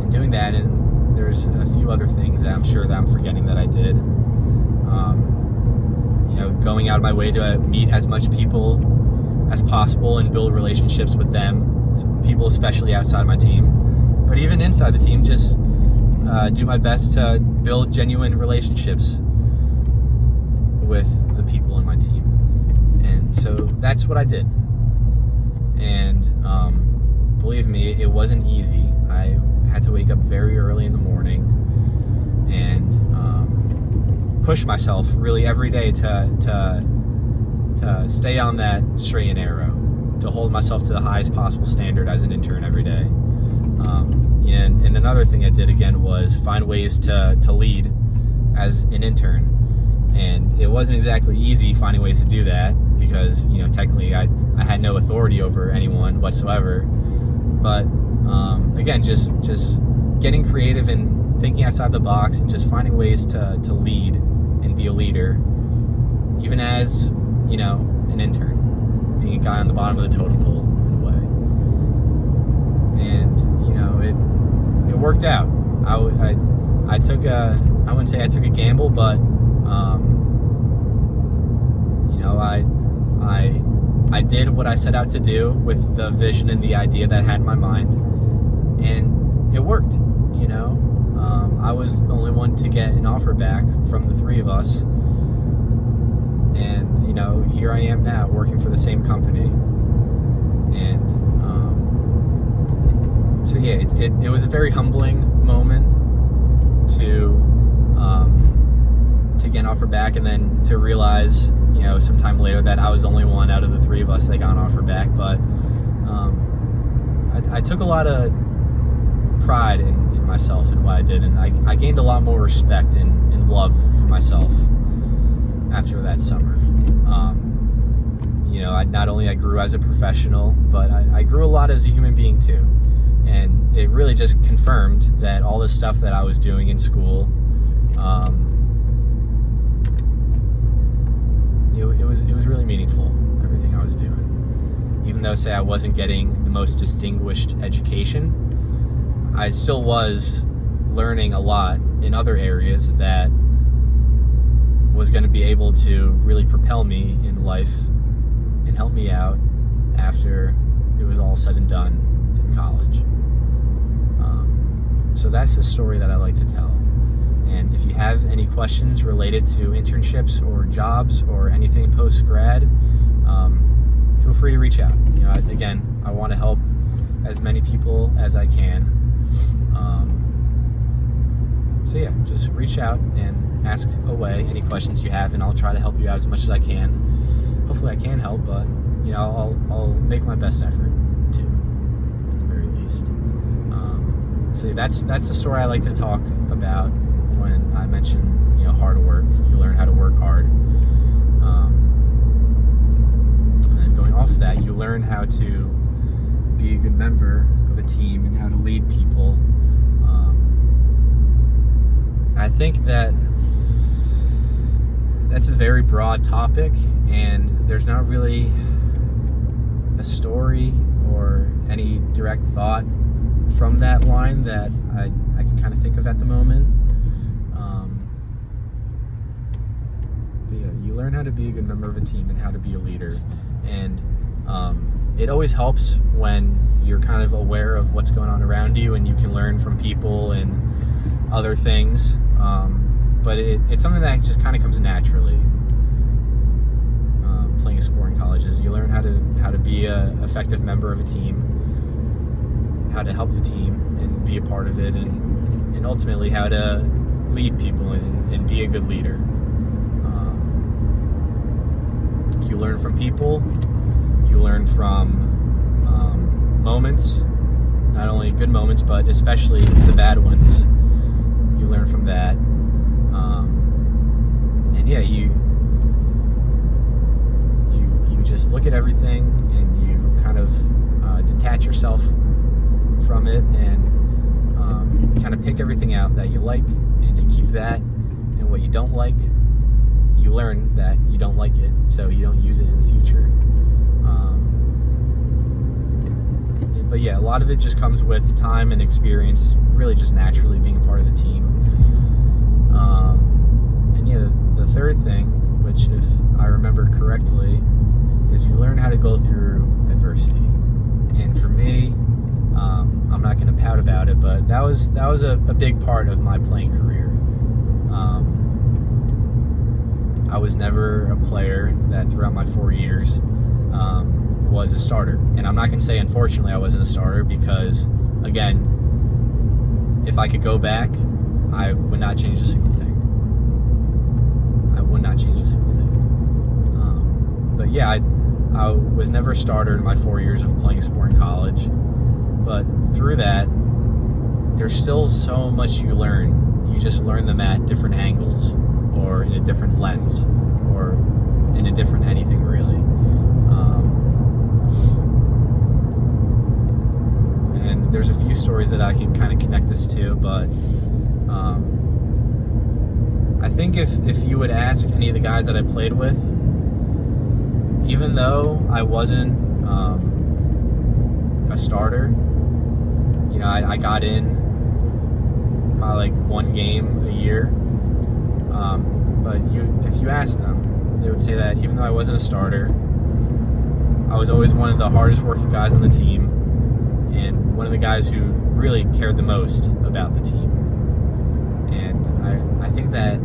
And doing that, and there's a few other things that I'm sure that I'm forgetting that I did. Going out of my way to meet as much people as possible and build relationships with them, people especially outside my team, but even inside the team, just do my best to build genuine relationships with the people in my team. And so that's what I did. And believe me, it wasn't easy. I had to wake up very early in the morning and push myself really every day to stay on that straight and narrow, to hold myself to the highest possible standard as an intern every day. And another thing I did again was find ways to lead as an intern. And it wasn't exactly easy finding ways to do that because, technically I had no authority over anyone whatsoever. But again, just getting creative and thinking outside the box and just finding ways to lead and be a leader, even as, an intern, being a guy on the bottom of the totem pole in a way. And, it worked out. I wouldn't say I took a gamble, but, I did what I set out to do with the vision and the idea that I had in my mind, and it worked. I was the only one to get an offer back from the 3 of us, and here I am now working for the same company. And so yeah, it was a very humbling moment to get an offer back, and then to realize sometime later that I was the only one out of the 3 of us that got an offer back. But I took a lot of pride in myself and what I did, and I gained a lot more respect and love for myself after that summer. I not only I grew as a professional, but I grew a lot as a human being too. And it really just confirmed that all the stuff that I was doing in school, it was really meaningful, everything I was doing. Even though, say, I wasn't getting the most distinguished education, I still was learning a lot in other areas that was going to be able to really propel me in life and help me out after it was all said and done in college. So that's the story that I like to tell. And if you have any questions related to internships or jobs or anything post-grad, feel free to reach out. Again, I want to help as many people as I can. So yeah, just reach out and ask away any questions you have, and I'll try to help you out as much as I can. Hopefully I can help, but I'll make my best effort to, at the very least. So that's the story I like to talk about when I mention hard work. You learn how to work hard, and then going off of that, you learn how to be a good member of a team and how to lead people. I think that's a very broad topic, and there's not really a story or any direct thought from that line that I can kind of think of at the moment. But yeah, you learn how to be a good member of a team and how to be a leader, and it always helps when you're kind of aware of what's going on around you and you can learn from people and other things, but it's something that just kind of comes naturally. Playing a sport in college is you learn how to be an effective member of a team, how to help the team and be a part of it, and ultimately how to lead people and be a good leader. You learn from people, you learn from moments, not only good moments, but especially the bad ones. You learn from that. And yeah, you just look at everything and you kind of detach yourself from it and kind of pick everything out that you like, and you keep that, and what you don't like, you learn that you don't like it, so you don't use it in the future. But yeah, a lot of it just comes with time and experience, really just naturally being a part of the team. And yeah, the third thing, which if I remember correctly, is you learn how to go through adversity. And for me, I'm not going to pout about it, but that was a big part of my playing career. I was never a player that throughout my 4 years was a starter. And I'm not going to say unfortunately I wasn't a starter, because again, if I could go back, I would not change a single thing. I would not change a single thing. But yeah, I was never a starter in my 4 years of playing sport in college. But through that, there's still so much you learn. You just learn them at different angles, or in a different lens, or in a different anything really. And there's a few stories that I can kind of connect this to, but I think if you would ask any of the guys that I played with, even though I wasn't a starter, I got in probably like one game a year. But if you ask them, they would say that even though I wasn't a starter, I was always one of the hardest working guys on the team, and one of the guys who really cared the most about the team. And I think that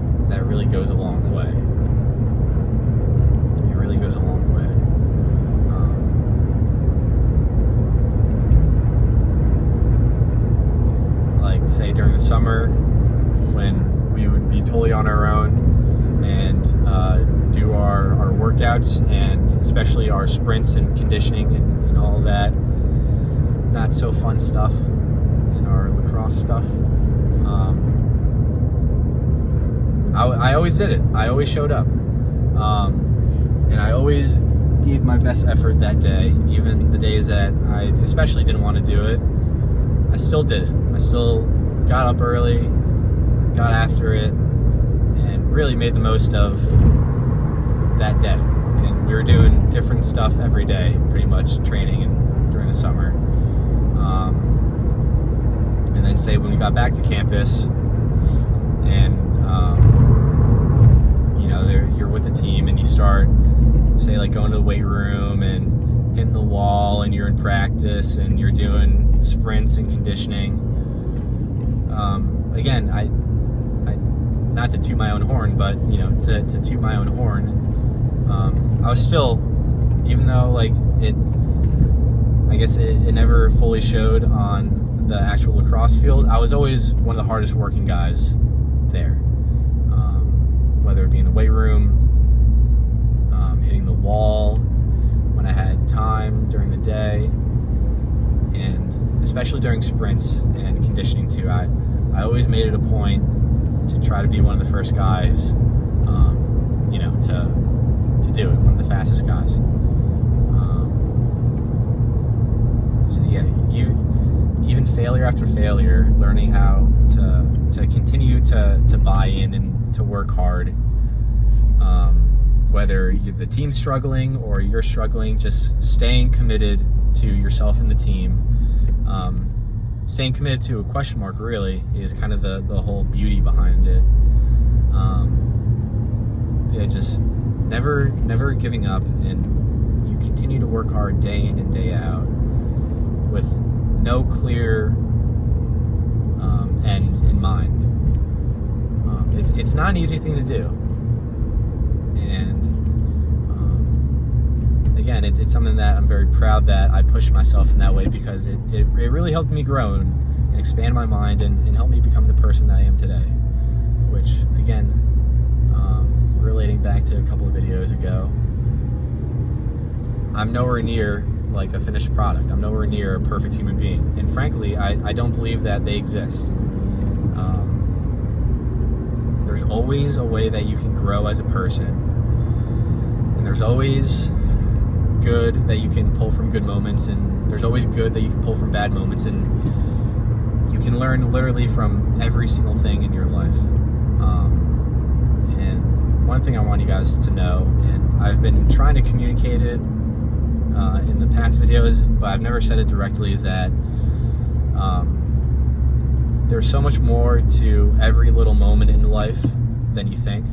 really goes a long way. It really goes a long way. Like, say, during the summer, when we would be totally on our own and do our workouts, and especially our sprints and conditioning and all that not so fun stuff, and our lacrosse stuff. I always did it. I always showed up. And I always gave my best effort that day, even the days that I especially didn't want to do it. I still did it. I still got up early, got after it, and really made the most of that day. And we were doing different stuff every day, pretty much training and during the summer. And then say when we got back to campus, and you're with the team, and you start, say, like going to the weight room and hitting the wall, and you're in practice and you're doing sprints and conditioning. Again, I not to toot my own horn, but to toot my own horn, I was still, even though like I guess it never fully showed on the actual lacrosse field, I was always one of the hardest working guys there. Whether it be in the weight room, hitting the wall when I had time during the day, and especially during sprints and conditioning too. I always made it a point to try to be one of the first guys, to do it, one of the fastest guys. So yeah, even failure after failure, learning how to continue to buy in and to work hard. Whether the team's struggling or you're struggling, just staying committed to yourself and the team. Staying committed to a question mark really is kind of the whole beauty behind it. Just never giving up, and you continue to work hard day in and day out with no clear end in mind. It's not an easy thing to do, and again, it's something that I'm very proud that I pushed myself in that way, because it really helped me grow and expand my mind and help me become the person that I am today. Which, again, relating back to a couple of videos ago, I'm nowhere near like a finished product. I'm nowhere near a perfect human being, and frankly, I don't believe that they exist. There's always a way that you can grow as a person, and there's always good that you can pull from good moments, and there's always good that you can pull from bad moments, and you can learn literally from every single thing in your life. And one thing I want you guys to know, and I've been trying to communicate it in the past videos, but I've never said it directly, is that there's so much more to every little moment in life than you think.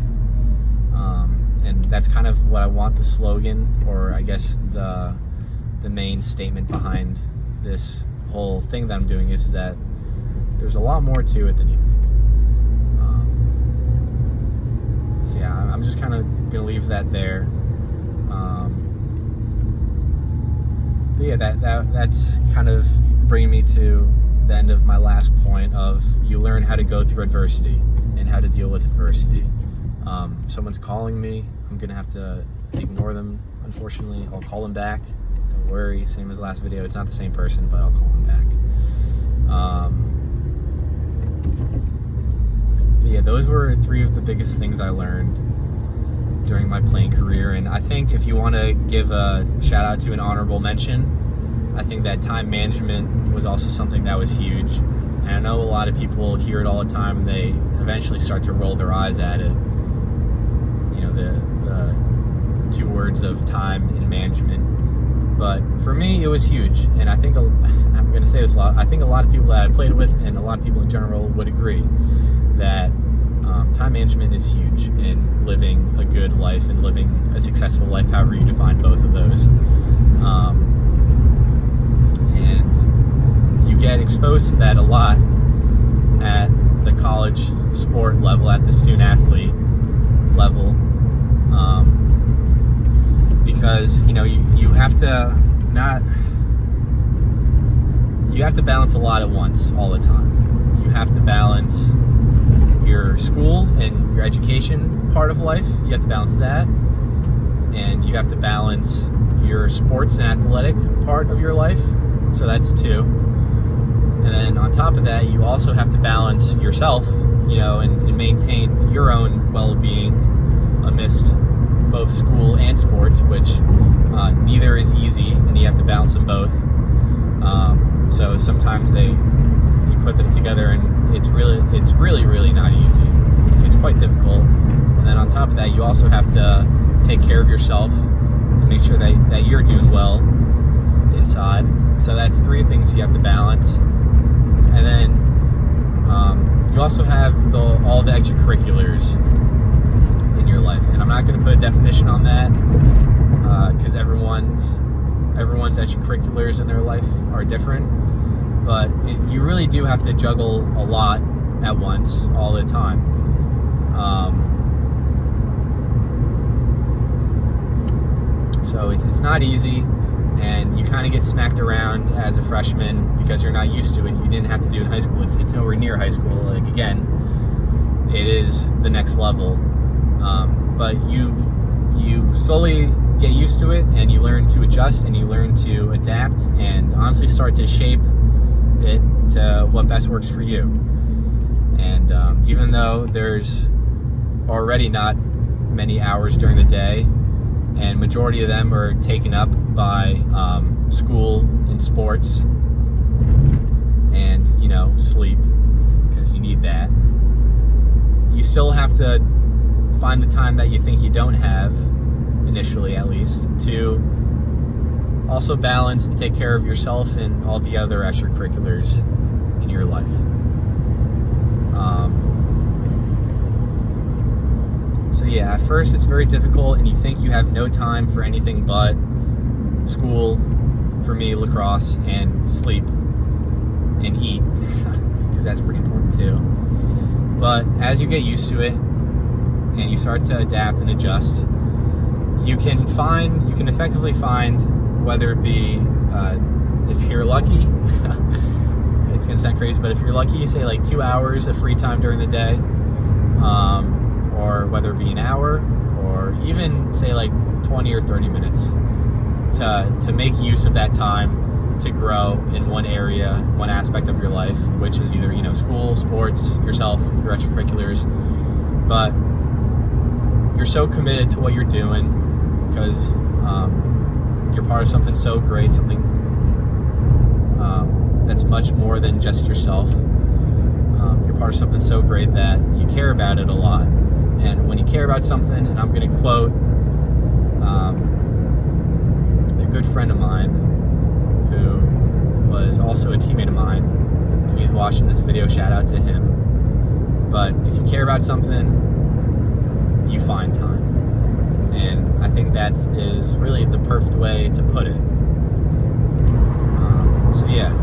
And that's kind of what I want the slogan, or I guess the main statement behind this whole thing that I'm doing is that there's a lot more to it than you think. So yeah, I'm just kind of gonna leave that there. But yeah, that's kind of bringing me to the end of my last point of you learn how to go through adversity and how to deal with adversity. Someone's calling me, I'm gonna have to ignore them, unfortunately. I'll call them back, don't worry, same as the last video, it's not the same person, but I'll call them back. But yeah, those were 3 of the biggest things I learned during my playing career, and I think if you want to give a shout out to an honorable mention, I think that time management was also something that was huge. And I know a lot of people hear it all the time, they eventually start to roll their eyes at it. The 2 words of time and management. But for me, it was huge, and I think, I'm going to say this a lot, I think a lot of people that I played with and a lot of people in general would agree that time management is huge in living a good life and living a successful life, however you define both of those. And you get exposed to that a lot at the college sport level, at the student athlete level, because you have to balance a lot at once all the time. You have to balance your school and your education part of life, you have to balance that, and you have to balance your sports and athletic part of your life, so that's 2. And then on top of that, you also have to balance yourself, and maintain your own well-being amidst both school and sports, which neither is easy, and you have to balance them both. So So sometimes you put them together, and it's really not easy. It's quite difficult. And then on top of that, you also have to take care of yourself and make sure that you're doing well inside. So that's 3 things you have to balance. And then you also have all the extracurriculars in your life. And I'm not going to put a definition on that because everyone's extracurriculars in their life are different. But you really do have to juggle a lot at once, all the time. So it's not easy, and you kind of get smacked around as a freshman because you're not used to it. You didn't have to do it in high school. It's nowhere near high school. Like, again, it is the next level. But you slowly get used to it, and you learn to adjust, and you learn to adapt, and honestly start to shape it to what best works for you. And even though there's already not many hours during the day, and majority of them are taken up by school and sports and sleep, because you need that, you still have to find the time that you think you don't have, initially at least, to also balance and take care of yourself and all the other extracurriculars in your life. So yeah, at first it's very difficult, and you think you have no time for anything but school, for me, lacrosse, and sleep, and eat, because that's pretty important too. But as you get used to it, and you start to adapt and adjust, you can effectively find, whether it be, if you're lucky, it's gonna sound crazy, but if you're lucky, say like 2 hours of free time during the day, or whether it be an hour, or even say like 20 or 30 minutes, to make use of that time to grow in one area, one aspect of your life, which is either school, sports, yourself, your extracurriculars. But you're so committed to what you're doing because you're part of something so great, something that's much more than just yourself. You're part of something so great that you care about it a lot. And when you care about something, and I'm going to quote a good friend of mine who was also a teammate of mine. If he's watching this video, shout out to him. But if you care about something, you find time. And I think that is really the perfect way to put it. So yeah,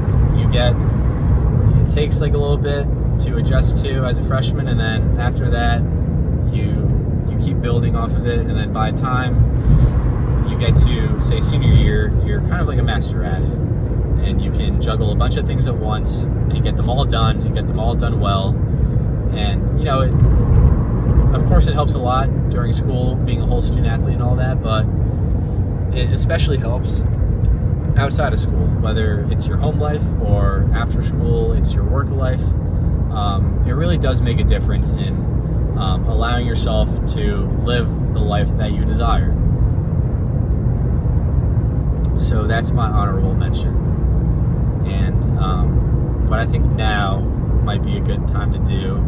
it takes like a little bit to adjust to as a freshman, and then after that, you keep building off of it, and then by the time you get to, say, senior year, you're kind of like a master at it, and you can juggle a bunch of things at once, and get them all done, and get them all done well. And of course it helps a lot during school, being a whole student athlete and all that, but it especially helps outside of school, whether it's your home life or after school, it's your work life. It really does make a difference in allowing yourself to live the life that you desire. So that's my honorable mention. And what I think now might be a good time to do,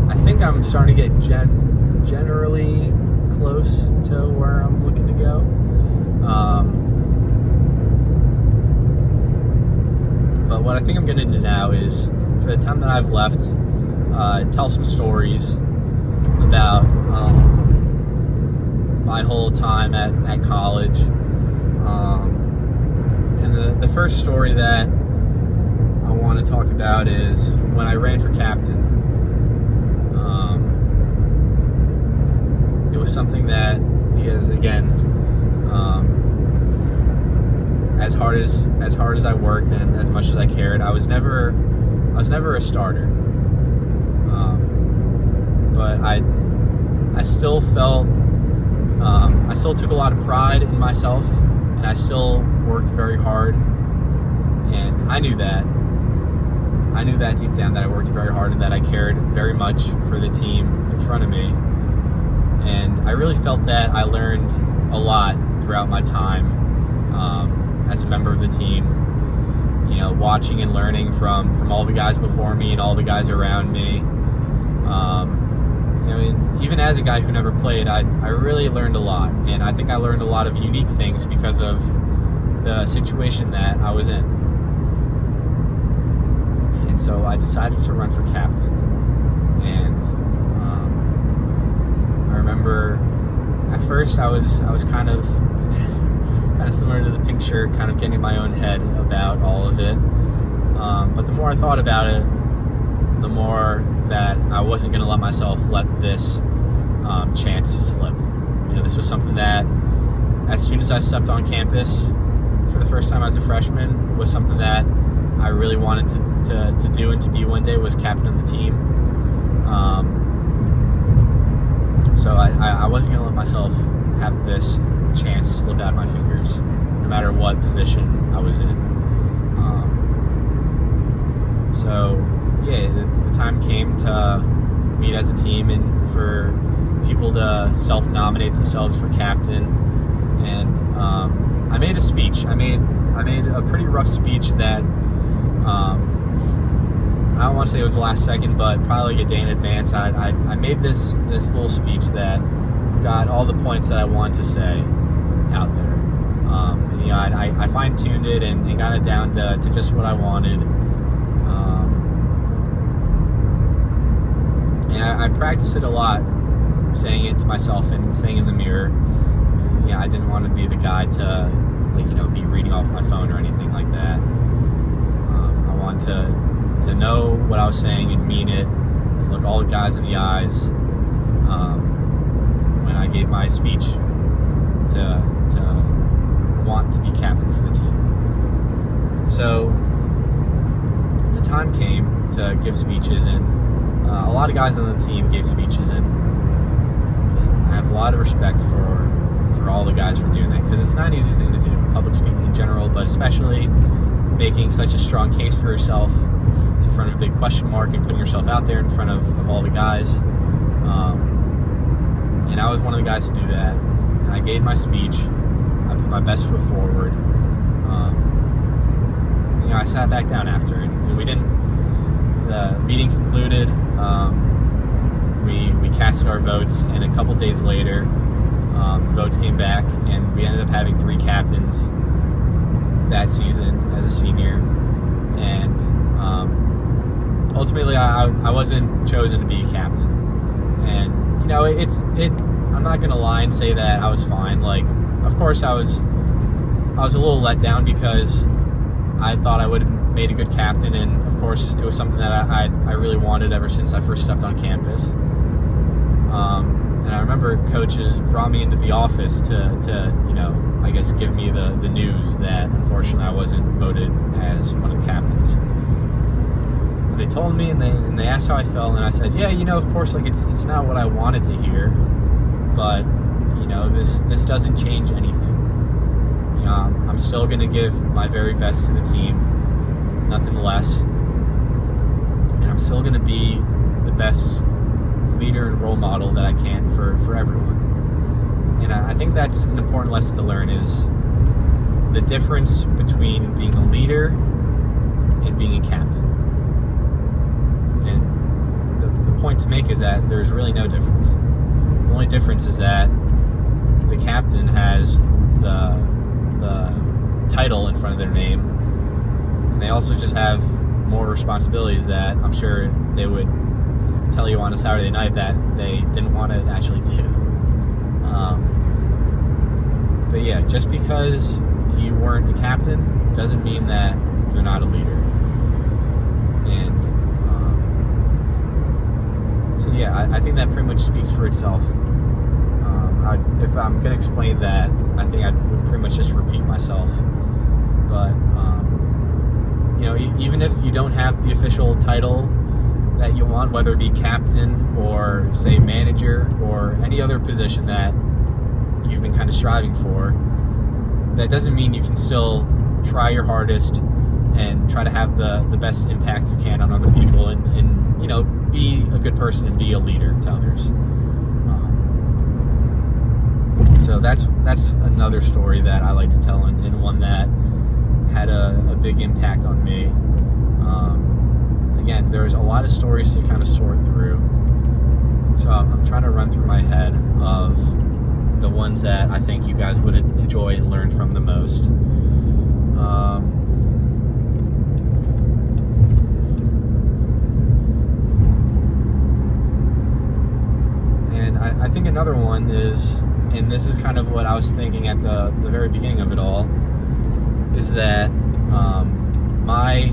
I think I'm starting to get generally close to where I'm looking to go. But what I think I'm going to do now is, for the time that I've left, tell some stories about my whole time at college. And the first story that I want to talk about is when I ran for captain. It was something that, because again, as hard as I worked and as much as I cared, I was never a starter. But I still felt, I still took a lot of pride in myself, and I still worked very hard. And I knew that deep down, that I worked very hard and that I cared very much for the team in front of me. And I really felt that I learned a lot throughout my time as a member of the team. watching and learning from all the guys before me and all the guys around me. Even as a guy who never played, I really learned a lot, and I think I learned a lot of unique things because of the situation that I was in. And so I decided to run for captain. And I remember at first I was kind of similar to the pink shirt, kind of getting in my own head about all of it. But the more I thought about it, the more that I wasn't going to let myself let this chance slip. This was something that, as soon as I stepped on campus for the first time as a freshman, was something that I really wanted to do and to be one day, was captain of the team. So I wasn't going to let myself have this chance slip out of my fingers, no matter what position I was in. So yeah, the time came to meet as a team and for people to self-nominate themselves for captain. And I made a speech. I made a pretty rough speech that I don't want to say it was the last second, but probably like a day in advance. I made this little speech that got all the points that I wanted to say out there. And, I fine-tuned it and got it down to just what I wanted. And I practiced it a lot, saying it to myself and saying in the mirror, because I didn't want to be the guy to be reading off my phone or anything like that. I wanted to know what I was saying and mean it, and look all the guys in the eyes when I gave my speech to want to be captain for the team. So the time came to give speeches, and a lot of guys on the team gave speeches, and I have a lot of respect for all the guys for doing that, because it's not an easy thing to do, public speaking in general, but especially making such a strong case for yourself in front of a big question mark and putting yourself out there in front of all the guys. And I was one of the guys to do that, and I gave my speech. I put my best foot forward. I sat back down after, and we didn't. The meeting concluded. We casted our votes, and a couple days later, votes came back, and we ended up having 3 captains that season as a senior. And ultimately, I wasn't chosen to be a captain. And I'm not gonna lie and say that I was fine. Like, of course, I was a little let down because I thought I would have made a good captain, and of course it was something that I really wanted ever since I first stepped on campus. And I remember coaches brought me into the office to I guess give me the news that unfortunately I wasn't voted as one of the captains. And they told me, and they asked how I felt, and I said, yeah, of course, like it's not what I wanted to hear, but this doesn't change anything. I'm still going to give my very best to the team, nothing less. And I'm still going to be the best leader and role model that I can for everyone. And I think that's an important lesson to learn, is the difference between being a leader and being a captain. And the point to make is that there's really no difference. The only difference is that the captain has the title in front of their name, and they also just have more responsibilities that I'm sure they would tell you on a Saturday night that they didn't want to actually do. But yeah, just because you weren't a captain doesn't mean that you're not a leader. And so yeah, I think that pretty much speaks for itself. If I'm going to explain that, I think I would pretty much just repeat myself. But, even if you don't have the official title that you want, whether it be captain or, say, manager or any other position that you've been kind of striving for, that doesn't mean you can still try your hardest and try to have the best impact you can on other people and be a good person and be a leader to others. So that's another story that I like to tell, and one that had a big impact on me. Again, there's a lot of stories to kind of sort through, so I'm trying to run through my head of the ones that I think you guys would enjoy and learn from the most. And I think another one is, and this is kind of what I was thinking at the very beginning of it all, is that my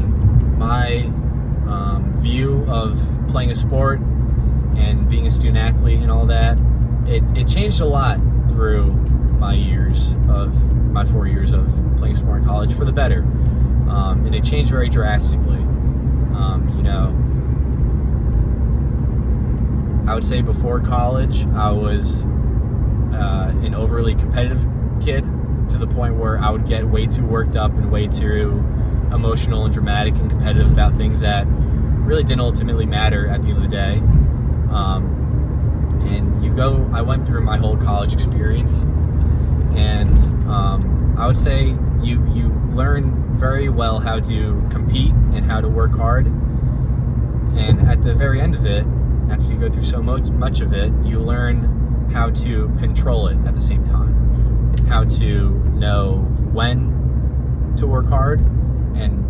view of playing a sport and being a student athlete and all that, it changed a lot through my 4 years of playing sport in college for the better. And it changed very drastically. I would say before college, I was an overly competitive kid, to the point where I would get way too worked up and way too emotional and dramatic and competitive about things that really didn't ultimately matter at the end of the day. I went through my whole college experience, and I would say you learn very well how to compete and how to work hard. And at the very end of it, after you go through so much of it, you learn how to control it at the same time. How to know when to work hard, and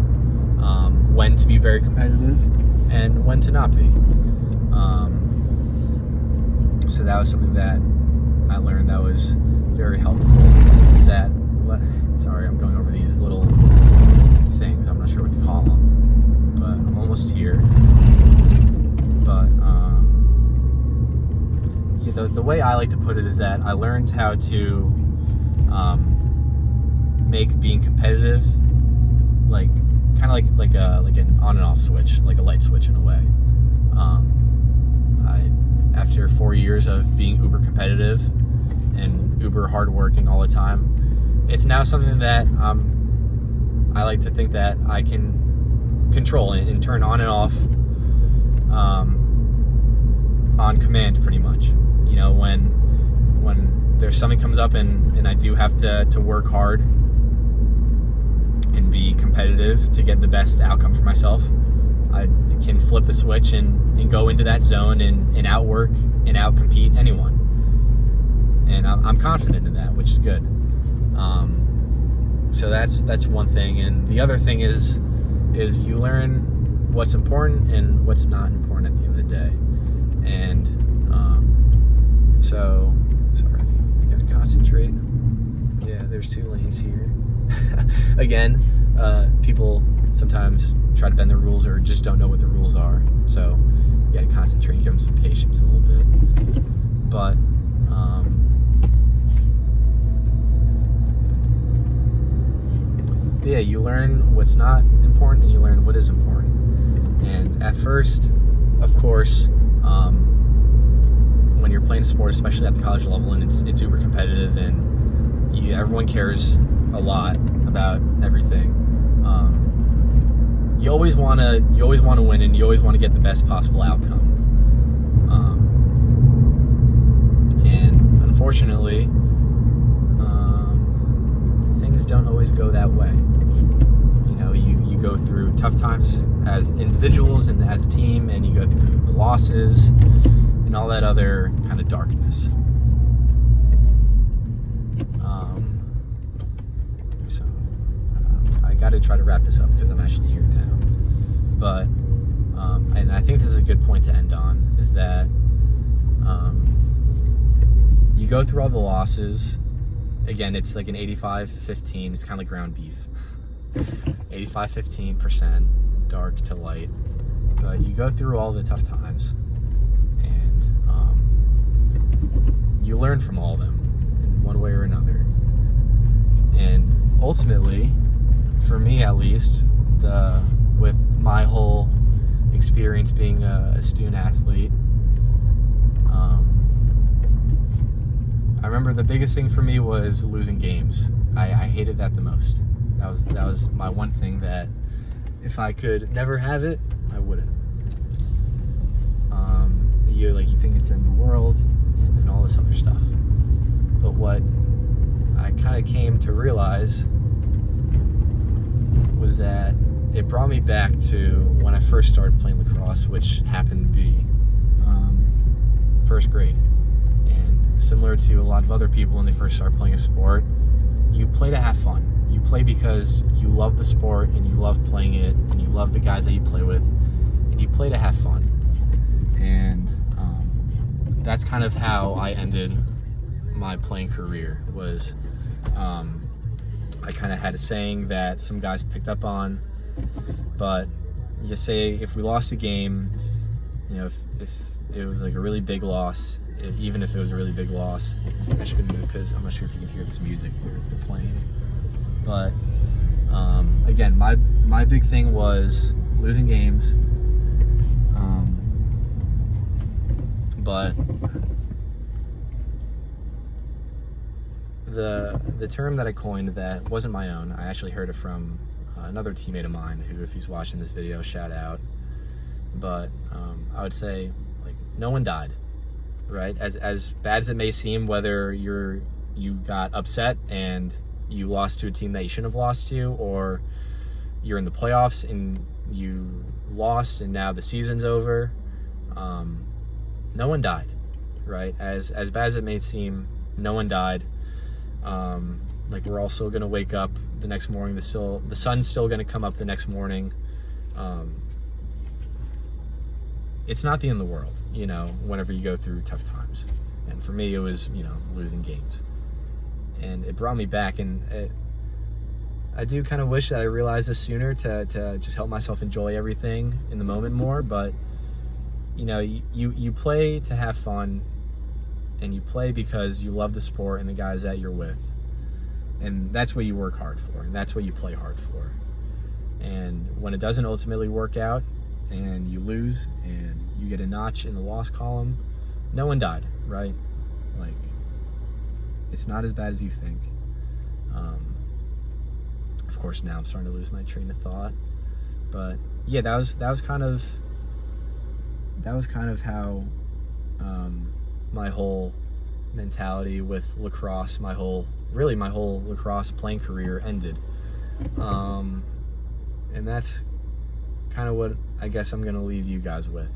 when to be very competitive, and when to not be. So that was something that I learned that was very helpful. Sorry, I'm going over these little things. I'm not sure what to call them, but I'm almost here. But the way I like to put it is that I learned how to make being competitive kind of like an on and off switch, like a light switch in a way. After 4 years of being uber competitive and uber hardworking all the time, it's now something that I like to think that I can control and turn on and off on command, pretty much. When there's something comes up and I do have to work hard and be competitive to get the best outcome for myself, I can flip the switch and go into that zone and outwork and outcompete anyone. And I'm confident in that, which is good. So that's one thing. And the other thing is you learn what's important and what's not important at the end of the day. And so, sorry, I gotta concentrate. Yeah, there's 2 lanes here. Again, people sometimes try to bend the rules or just don't know what the rules are. So you gotta concentrate, give them some patience a little bit. But yeah, you learn what's not important and you learn what is important. And at first, of course, when you're playing sport, especially at the college level, and it's uber competitive, and everyone cares a lot about everything. You always want to win, and you always want to get the best possible outcome. And unfortunately, things don't always go that way. You go through tough times as individuals and as a team, and you go through the losses and all that other kind of darkness. I got to try to wrap this up because I'm actually here now. But and I think this is a good point to end on, is that you go through all the losses. Again, it's like an 85-15. It's kind of like ground beef. 85-15% dark to light. But you go through all the tough times, and you learn from all of them in one way or another. And ultimately, for me at least, with my whole experience being a student athlete, I remember the biggest thing for me was losing games. I hated that the most. That was my one thing that if I could never have it, I wouldn't. You think it's in the world and all this other stuff. But what I kind of came to realize was that it brought me back to when I first started playing lacrosse, which happened to be first grade. And similar to a lot of other people when they first start playing a sport, you play to have fun. You play because you love the sport and you love playing it and you love the guys that you play with, and you play to have fun. And that's kind of how I ended my playing career. Was I kind of had a saying that some guys picked up on, but you say if we lost a game, you know, if it was like a really big loss, even if it was a really big loss, I should move because I'm not sure if you can hear this music they're playing. But again, my big thing was losing games. But the term that I coined that wasn't my own, I actually heard it from another teammate of mine who, if he's watching this video, shout out. But I would say, like, no one died, right? As bad as it may seem, whether you got upset and you lost to a team that you shouldn't have lost to, or you're in the playoffs and you lost and now the season's over, no one died, right? As bad as it may seem, no one died. Like, we're all still gonna wake up the next morning. The sun's still gonna come up the next morning. It's not the end of the world, you know, whenever you go through tough times. And for me, it was, you know, losing games. And it brought me back, and I do kind of wish that I realized this sooner to just help myself enjoy everything in the moment more. But, you know, you play to have fun, and you play because you love the sport and the guys that you're with. And that's what you work hard for, and that's what you play hard for. And when it doesn't ultimately work out, and you lose, and you get a notch in the loss column, no one died, right? Like, it's not as bad as you think. Of course, now I'm starting to lose my train of thought. But yeah, that was kind of how my whole mentality with lacrosse, my whole lacrosse playing career ended. And that's kind of what I guess I'm gonna leave you guys with.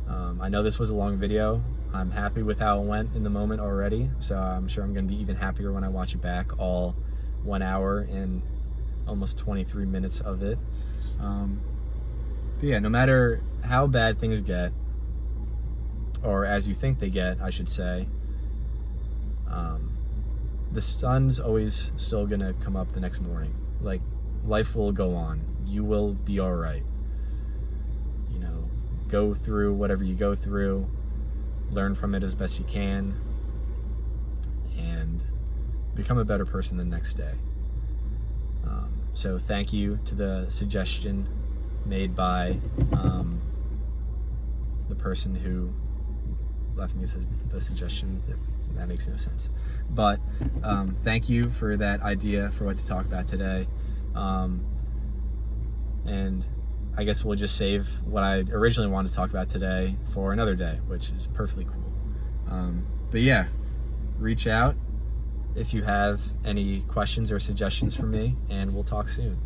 I know this was a long video. I'm happy with how it went in the moment already, so I'm sure I'm gonna be even happier when I watch it back, all 1 hour and almost 23 minutes of it. But yeah, no matter how bad things get, or as you think they get, I should say, the sun's always still gonna come up the next morning. Like, life will go on. You will be all right. You know, go through whatever you go through, learn from it as best you can, and become a better person the next day. So thank you to the suggestion made by the person who left me the suggestion. That makes no sense. But thank you for that idea for what to talk about today. And I guess we'll just save what I originally wanted to talk about today for another day, which is perfectly cool. But yeah, reach out if you have any questions or suggestions for me, and we'll talk soon.